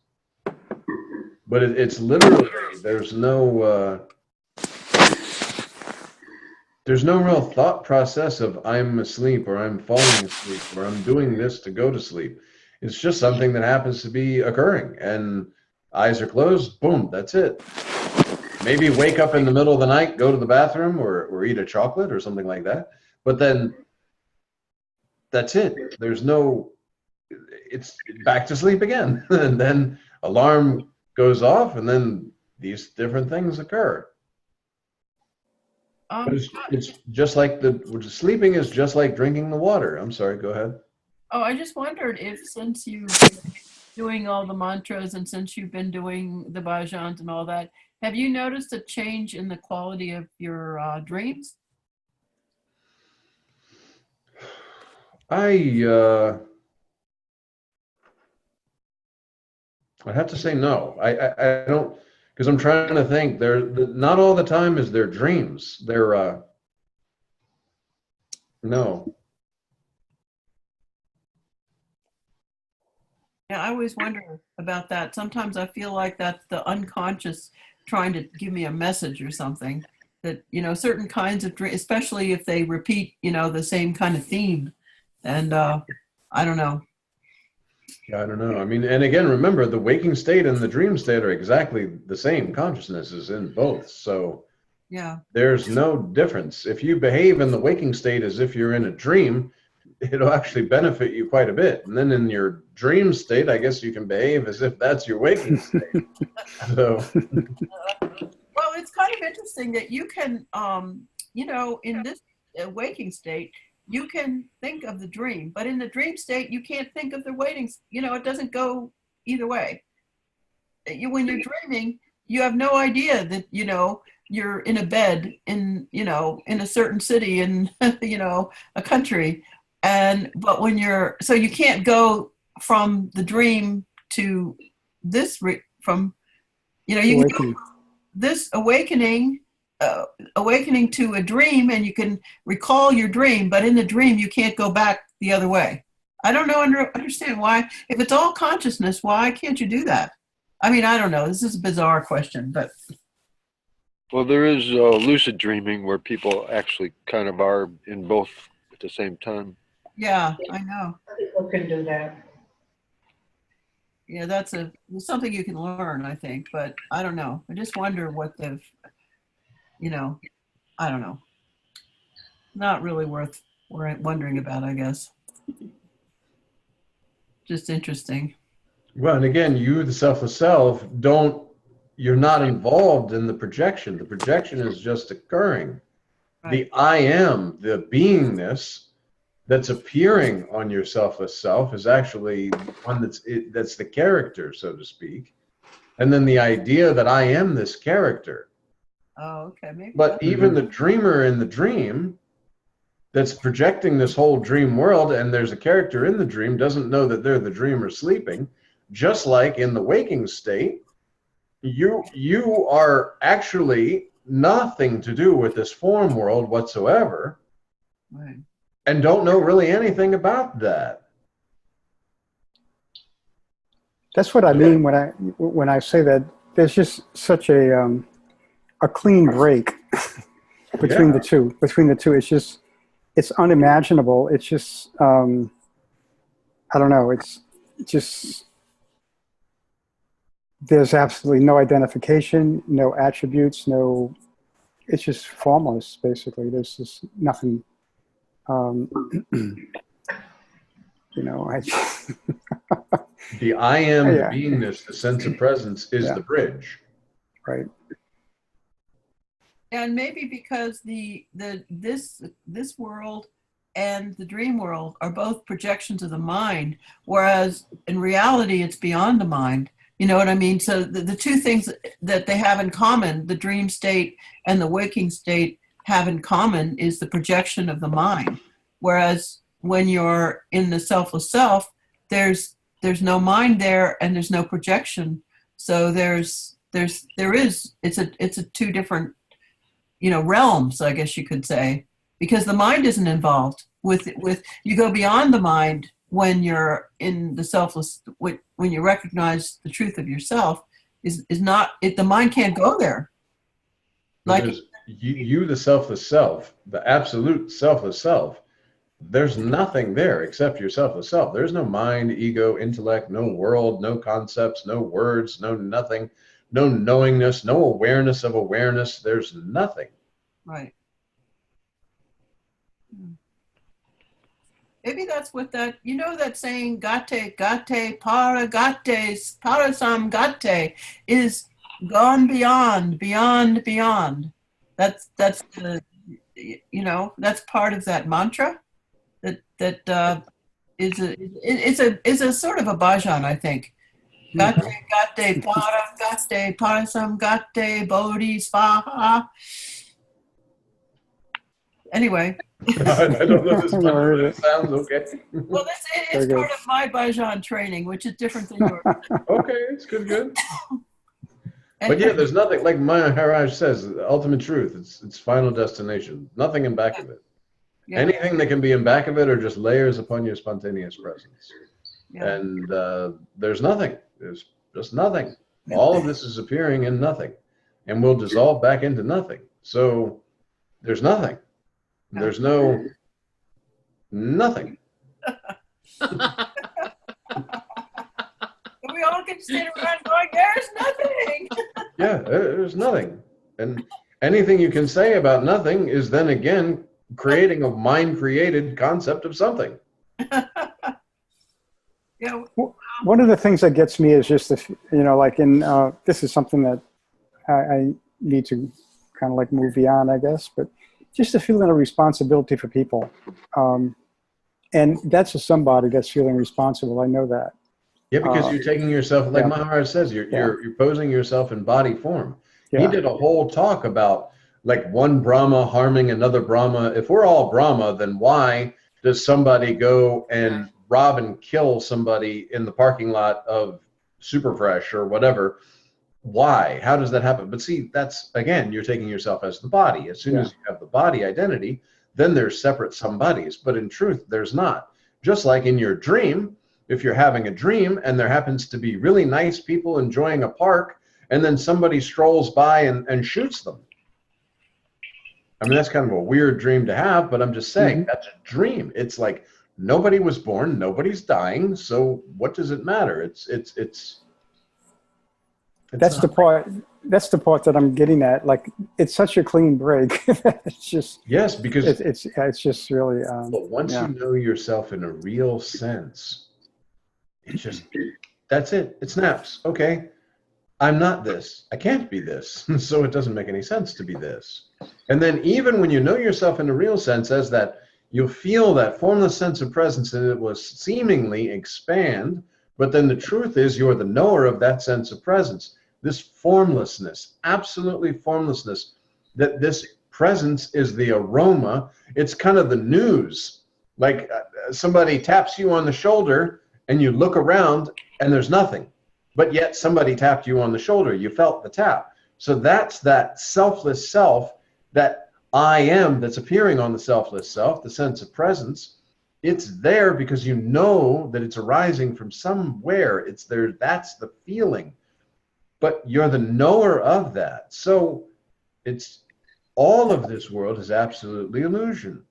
But it's literally, there's no real thought process of I'm asleep or I'm falling asleep or I'm doing this to go to sleep. It's just something that happens to be occurring, and eyes are closed, boom, that's it. Maybe wake up in the middle of the night, go to the bathroom or eat a chocolate or something like that. But then that's it. It's back to sleep again. And then alarm goes off and then these different things occur. But it's just like sleeping is just like drinking the water. I'm sorry, go ahead. Oh, I just wondered if since you've been doing all the mantras and since you've been doing the bhajans and all that, have you noticed a change in the quality of your dreams? I'd have to say no. I don't, because I'm trying to think. Not all the time is their dreams. They're no. Yeah, I always wonder about that. Sometimes I feel like that's the unconscious trying to give me a message or something. That, certain kinds of dreams, especially if they repeat, the same kind of theme. And I don't know. Yeah, I don't know. I mean, and again, remember the waking state and the dream state are exactly the same consciousnesses in both. So yeah, there's no difference. If you behave in the waking state as if you're in a dream, it'll actually benefit you quite a bit. And then in your dream state, I guess you can behave as if that's your waking state. So, well, it's kind of interesting that you can, in this waking state, you can think of the dream, but in the dream state, you can't think of the waiting. It doesn't go either way. When you're dreaming, you have no idea that, you're in a bed in a certain city in, a country. But when so you can't go from the dream to this, you can go this awakening to a dream, and you can recall your dream, but in the dream you can't go back the other way. I don't understand why, if it's all consciousness, why can't you do that? I mean, I don't know. This is a bizarre question, but. Well, there is lucid dreaming where people actually kind of are in both at the same time. Yeah, I know. People can do that. Yeah, that's something you can learn, I think, but I don't know. I just wonder what I don't know. Not really worth wondering about, I guess. Just interesting. well, and again, you, the selfless self, you're not involved in the projection. The projection is just occurring. Right. The I am, the beingness that's appearing on your selfless self is actually one that's the character, so to speak. and then the idea that I am this character. Oh, okay. Maybe. But even the dreamer in the dream that's projecting this whole dream world, and there's a character in the dream, doesn't know that they're the dreamer sleeping. Just like in the waking state, you are actually nothing to do with this form world whatsoever, Right. and don't know really anything about that. That's what I mean when I say that there's just such a clean break between the two. Between the two, it's unimaginable. It's just I don't know. It's just there's absolutely no identification, no attributes, no. It's just formless, basically. There's just nothing. You know, The I am, Yeah. the beingness, the sense of presence is Yeah. the bridge. right. And maybe because this world and the dream world are both projections of the mind, whereas in reality it's beyond the mind. You know what I mean? So the two things that they have in common, the dream state and the waking state have in common, is the projection of the mind. Whereas when you're in the selfless self, there's no mind there and there's no projection. So it's a two different, realms, I guess you could say, because the mind isn't involved with you go beyond the mind when you're in the selfless, when you recognize the truth of yourself is not it. The mind can't go there. Like Because you, the selfless self, the absolute selfless self, there's nothing there except your selfless self. There's no mind, ego, intellect, no world, no concepts, no words, no nothing, no knowingness, no awareness of awareness. There's nothing. right. Maybe that's what that that saying gate para gates parasam gate is gone beyond. That's the that's part of that mantra. That is a sort of a bhajan, I think. Gate para gate parasam gate bodhi svaha. Anyway. I don't know this much, but it sounds okay. Well, it's part of my bhajan training, which is different than yours. Okay, it's good. But yeah, there's nothing, like Maharaj says, the ultimate truth. It's final destination. Nothing in back of it. Yeah. Anything that can be in back of it are just layers upon your spontaneous presence. Yeah. And there's nothing. There's just nothing. All of this is appearing in nothing, and will dissolve back into nothing. So there's nothing. There's no nothing. We all can sit around going, there's nothing. Yeah, there's nothing. And anything you can say about nothing is then again creating a mind-created concept of something. Yeah. One of the things that gets me is just this is something that I need to kind of like move beyond, I guess, but just a feeling of responsibility for people. And that's a somebody that's feeling responsible. I know that. Yeah, because you're taking yourself, like Yeah. Maharaj says, you're posing yourself in body form. Yeah. He did a whole talk about like one Brahma harming another Brahma. If we're all Brahma, then why does somebody go and rob and kill somebody in the parking lot of Superfresh or whatever? Why? How does that happen? But see, that's, again, you're taking yourself as the body. As soon as you have the body identity, then there's separate somebodies. But in truth, there's not. Just like in your dream, if you're having a dream and there happens to be really nice people enjoying a park, and then somebody strolls by and shoots them. I mean, that's kind of a weird dream to have, but I'm just saying that's a dream. It's like nobody was born, nobody's dying, so what does it matter? That's the part. That's the part that I'm getting at. Like, it's such a clean break. It's just. Yes, because it's just really. but once you know yourself in a real sense, it just, that's it. It snaps. Okay, I'm not this. I can't be this. So it doesn't make any sense to be this. And then even when you know yourself in a real sense, as that, you'll feel that formless sense of presence, and it will seemingly expand. But then the truth is, you're the knower of that sense of presence. this formlessness, absolutely formlessness, that this presence is the aroma. It's kind of the news. Like somebody taps you on the shoulder and you look around and there's nothing, but yet somebody tapped you on the shoulder. You felt the tap. So that's that selfless self, that I am that's appearing on the selfless self, the sense of presence. It's there because you know that it's arising from somewhere. It's there. That's the feeling. But you're the knower of that. So it's all of this world is absolutely illusion.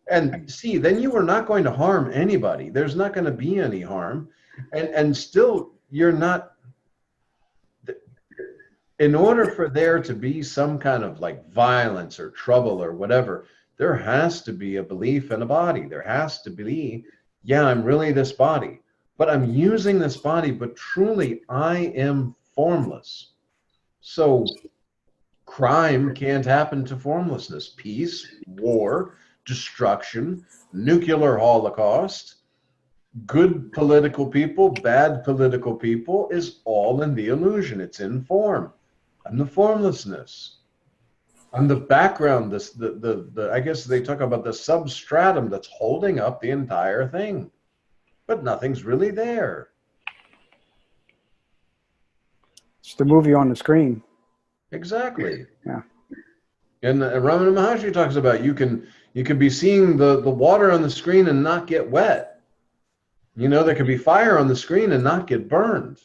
And see, then you are not going to harm anybody. There's not going to be any harm. And still, you're not, in order for there to be some kind of like violence or trouble or whatever, there has to be a belief in a body. There has to be, yeah, I'm really this body, but I'm using this body, but truly I am formless. So crime can't happen to formlessness. Peace, war, destruction, nuclear holocaust, good political people, bad political people is all in the illusion. It's in form. I'm the formlessness. I'm the background, I guess they talk about the substratum that's holding up the entire thing, but nothing's really there. It's the movie on the screen. Exactly. Yeah. And Ramana Maharshi talks about you can be seeing the water on the screen and not get wet. You know, there could be fire on the screen and not get burned.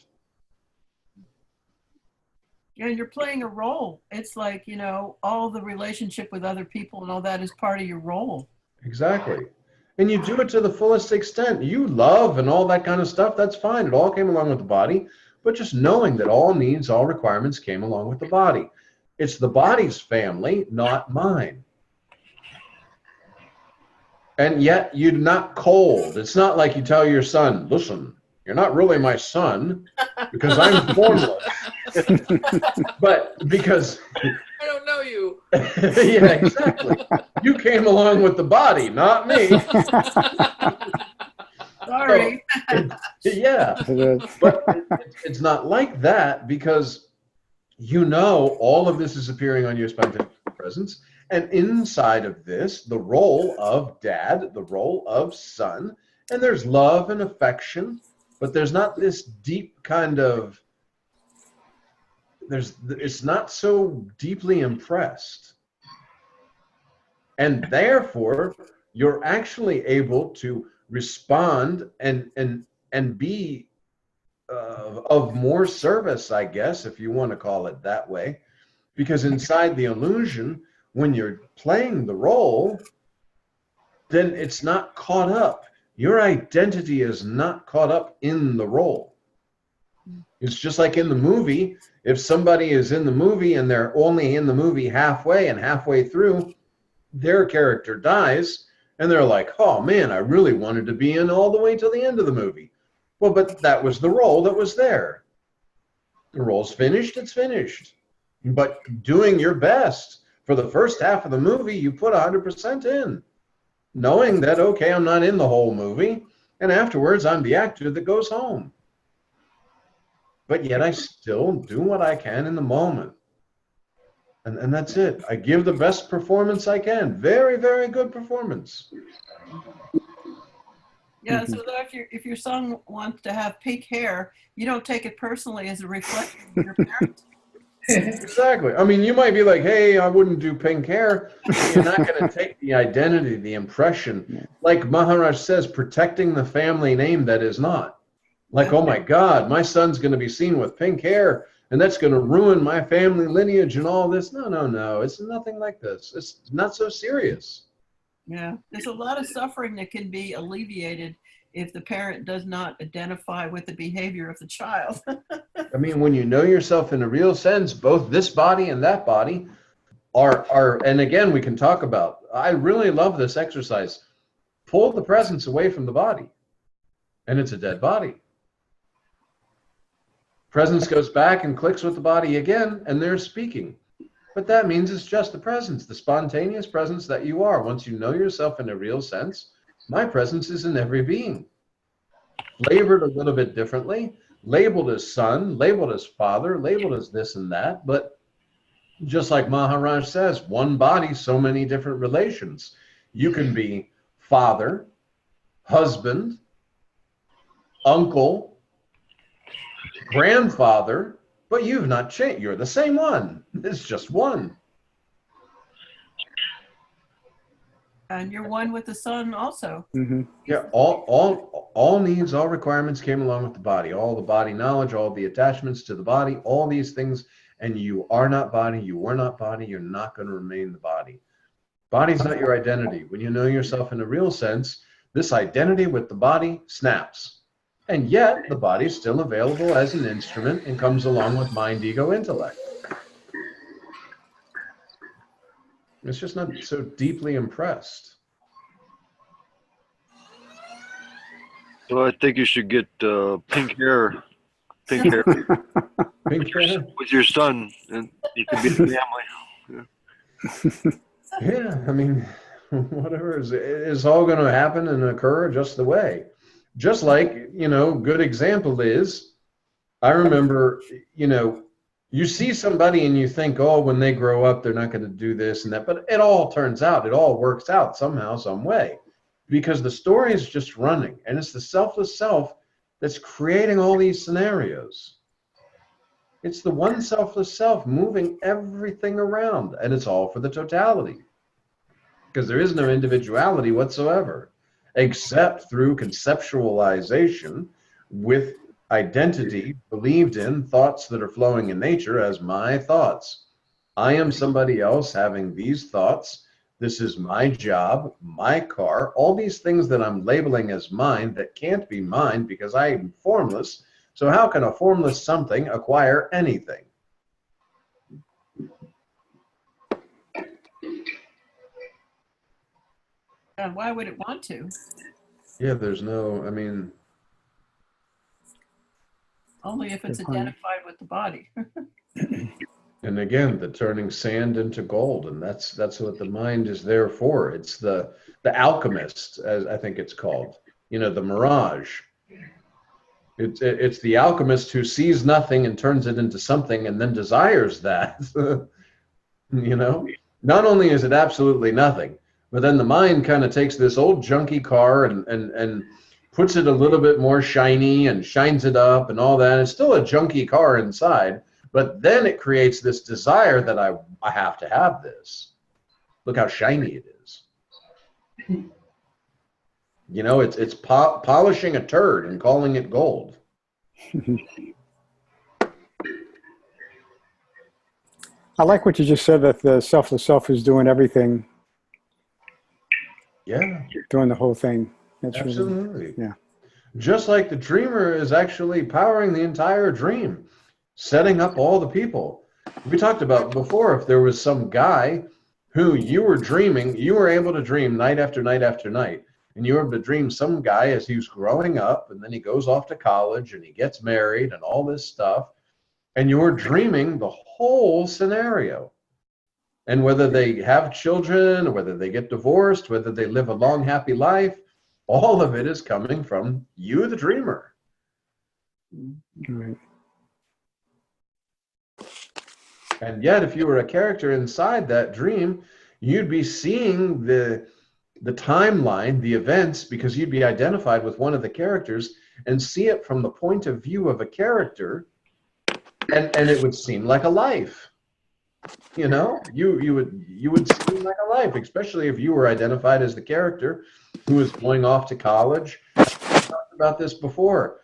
Yeah, you're playing a role. It's like, you know, all the relationship with other people and all that is part of your role. Exactly. And you do it to the fullest extent. You love and all that kind of stuff, that's fine. It all came along with the body. But just knowing that all needs, all requirements came along with the body. It's the body's family, not mine. And yet you're not cold. It's not like you tell your son, listen, you're not really my son because I'm formless. But because I don't know you. yeah, exactly. You came along with the body, not me. Sorry. So, yeah, but it's not like that because you know all of this is appearing on your spontaneous presence. And inside of this, the role of dad, the role of son, and there's love and affection, but there's not this deep kind of, it's not so deeply impressed. And therefore, you're actually able to respond and be of more service, I guess, if you want to call it that way. Because inside the illusion, when you're playing the role, then it's not caught up. Your identity is not caught up in the role. It's just like in the movie. If somebody is in the movie and they're only in the movie halfway, and halfway through, their character dies, and they're like, oh man, I really wanted to be in all the way till the end of the movie. Well, but that was the role that was there. The role's finished, it's finished. But doing your best for the first half of the movie, you put 100% in, knowing that, okay, I'm not in the whole movie, and afterwards I'm the actor that goes home. But yet I still do what I can in the moment. And that's it. I give the best performance I can. Very, very good performance. Yeah, so that if your son wants to have pink hair, you don't take it personally as a reflection of your parents. Exactly. I mean, you might be like, hey, I wouldn't do pink hair. You're not going to take the identity, the impression. Like Maharaj says, protecting the family name that is not. Like, oh my God, my son's going to be seen with pink hair, and that's going to ruin my family lineage and all this. No, no, no. It's nothing like this. It's not so serious. Yeah, there's a lot of suffering that can be alleviated if the parent does not identify with the behavior of the child. I mean, when you know yourself in a real sense, both this body and that body are, and again, we can talk about, I really love this exercise. Pull the presence away from the body, and it's a dead body. Presence goes back and clicks with the body again, and they're speaking. But that means it's just the presence, the spontaneous presence that you are. Once you know yourself in a real sense, my presence is in every being. Flavored a little bit differently, labeled as son, labeled as father, labeled as this and that. But just like Maharaj says, one body, so many different relations. You can be father, husband, uncle, grandfather, but you've not changed. You're the same one. It's just one. And you're one with the sun also. Mhm. Yeah, all needs, all requirements came along with the body. All the body knowledge, all the attachments to the body, all these things. And you are not body, you were not body, you're not going to remain the body. Body's not your identity. When you know yourself in a real sense, this identity with the body snaps. And yet, the body's still available as an instrument and comes along with mind, ego, intellect. It's just not so deeply impressed. Well, I think you should get pink hair. Pink hair Pink hair? with your son, and you can be the family. Yeah, I mean, whatever. It's all going to happen and occur just the way. Just like, you know, good example is, I remember, you know, you see somebody and you think, oh, when they grow up, they're not going to do this and that. But it all turns out, it all works out somehow, some way. Because the story is just running. And it's the selfless self that's creating all these scenarios. It's the one selfless self moving everything around. And it's all for the totality. Because there is no individuality whatsoever, except through conceptualization with identity believed in, thoughts that are flowing in nature as my thoughts. I am somebody else having these thoughts. This is my job, my car, all these things that I'm labeling as mine that can't be mine because I am formless. So how can a formless something acquire anything? And why would it want to? Yeah, there's no, I mean, Only if it's Good point. identified with the body. and again, the turning sand into gold, and that's what the mind is there for. It's the alchemist, as I think it's called. You know, the mirage. It's the alchemist who sees nothing and turns it into something, and then desires that. You know, not only is it absolutely nothing, but then the mind kind of takes this old junky car and puts it a little bit more shiny and shines it up and all that. It's still a junky car inside. But then it creates this desire that I have to have this. Look how shiny it is. You know, it's polishing a turd and calling it gold. I like what you just said, that the selfless self is doing everything, Yeah, doing the whole thing. That's really, absolutely. yeah. Just like the dreamer is actually powering the entire dream, setting up all the people. We talked about before, if there was some guy who you were dreaming, you were able to dream night after night after night. And you were able to dream some guy as he was growing up, and then he goes off to college and he gets married and all this stuff. And you were dreaming the whole scenario. And whether they have children, or whether they get divorced, whether they live a long, happy life, all of it is coming from you, the dreamer. Right. And yet, if you were a character inside that dream, you'd be seeing the timeline, the events, because you'd be identified with one of the characters and see it from the point of view of a character, and it would seem like a life. You know, you would seem like a life, especially if you were identified as the character who was going off to college. I talked about this before.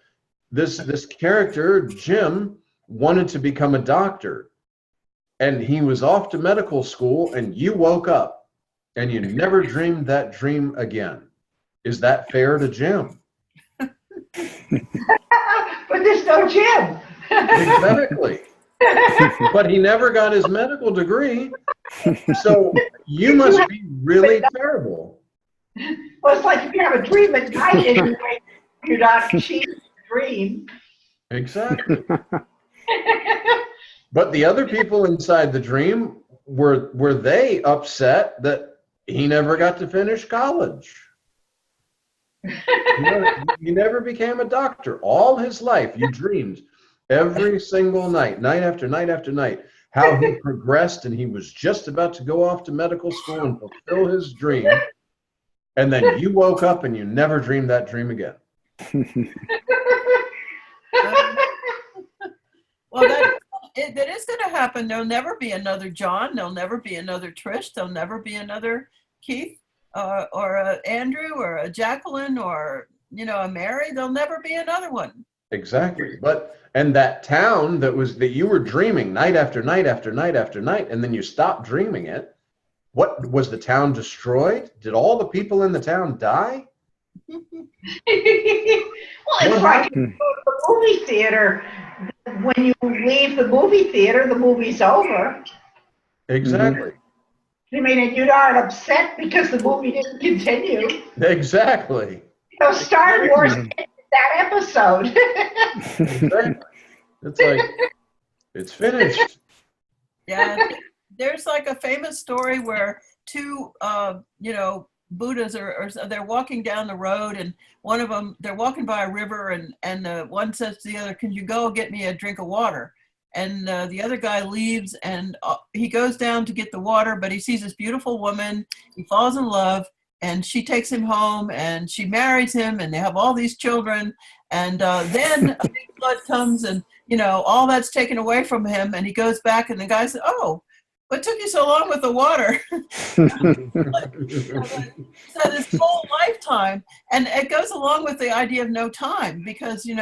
This character, Jim, wanted to become a doctor, and he was off to medical school, and you woke up and you never dreamed that dream again. Is that fair to Jim? But there's no Jim. Exactly. But he never got his medical degree, so you must be really terrible. Well, it's like if you have a dream at night and you're not achieving the dream. Exactly. But the other people inside the dream, were they upset that he never got to finish college? He never became a doctor. All his life, you dreamed every single night, night after night after night, how he progressed and he was just about to go off to medical school and fulfill his dream. And then you woke up and you never dreamed that dream again. Well, that is going to happen. There'll never be another John. There'll never be another Trish. There'll never be another Keith or a Andrew or a Jacqueline or, a Mary. There'll never be another one. Exactly. And that town that you were dreaming night after night after night after night, and then you stopped dreaming it. What was the town destroyed? Did all the people in the town die? Well, it's like you go to the movie theater. When you leave the movie theater, the movie's over. Exactly. I mean, you aren't upset because the movie didn't continue. Exactly. So Star Wars ended that episode. Exactly. It's like, it's finished. Yeah. There's like a famous story where two, Buddhas they're walking down the road, and one of them, they're walking by a river, and one says to the other, "Can you go get me a drink of water?" And the other guy leaves, and he goes down to get the water, but he sees this beautiful woman. He falls in love, and she takes him home, and she marries him, and they have all these children. And then a big flood comes, and all that's taken away from him, and he goes back, and the guy says, "Oh, what took you so long with the water?" So this whole lifetime, and it goes along with the idea of no time, because in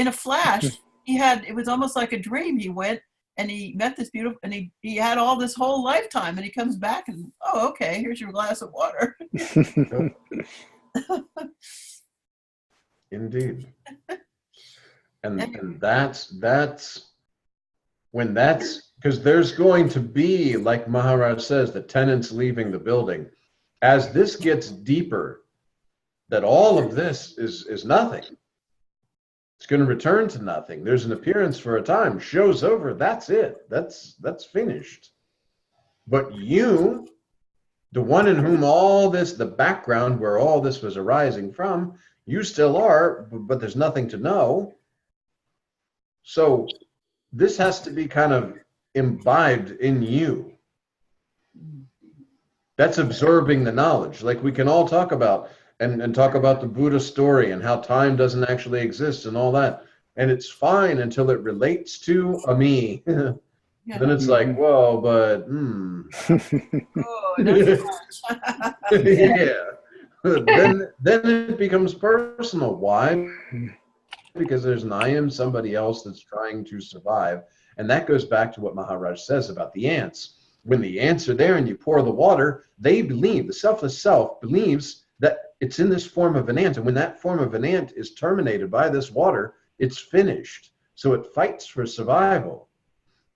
a flash it was almost like a dream. He went and he met this beautiful, and he had all this whole lifetime, and he comes back and, "Oh, okay, here's your glass of water." Indeed. And that's because there's going to be, like Maharaj says, the tenants leaving the building. As this gets deeper, that all of this is nothing. It's going to return to nothing. There's an appearance for a time. Show's over. That's it. That's finished. But you, the one in whom all this, the background where all this was arising from, you still are, but there's nothing to know. So this has to be kind of imbibed in you. That's absorbing the knowledge. Like we can all talk about and talk about the Buddha story and how time doesn't actually exist and all that. And it's fine until it relates to a me. Yeah. Then it's like, whoa, but Oh, that's much. yeah. Then it becomes personal. Why? Because there's an I am somebody else that's trying to survive. And that goes back to what Maharaj says about the ants. When the ants are there and you pour the water, they believe, the selfless self believes that it's in this form of an ant. And when that form of an ant is terminated by this water, it's finished. So it fights for survival.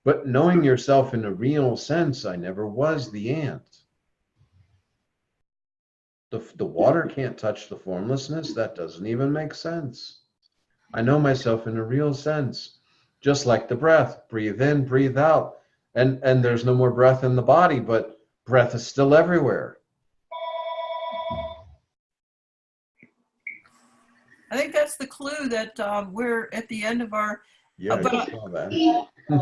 But knowing yourself in a real sense, I never was the ant. The water can't touch the formlessness. That doesn't even make sense. I know myself in a real sense. Just like the breath, breathe in, breathe out. And there's no more breath in the body, but breath is still everywhere. I think that's the clue that we're at the end of our. Yeah, But- I saw that.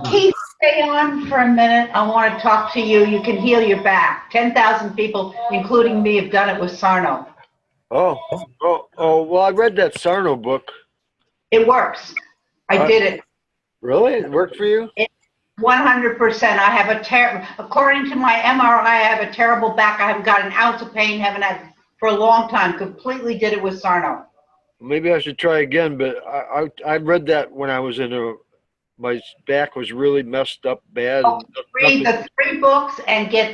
Keith, stay on for a minute. I want to talk to you. You can heal your back. 10,000 people, including me, have done it with Sarno. Oh, well, I read that Sarno book. It works. I did it. Really? It worked for you? 100%. I have according to my MRI, I have a terrible back. I haven't got an ounce of pain, haven't had for a long time. Completely did it with Sarno. Maybe I should try again, but I read that when I was my back was really messed up bad. Read the 3 books and get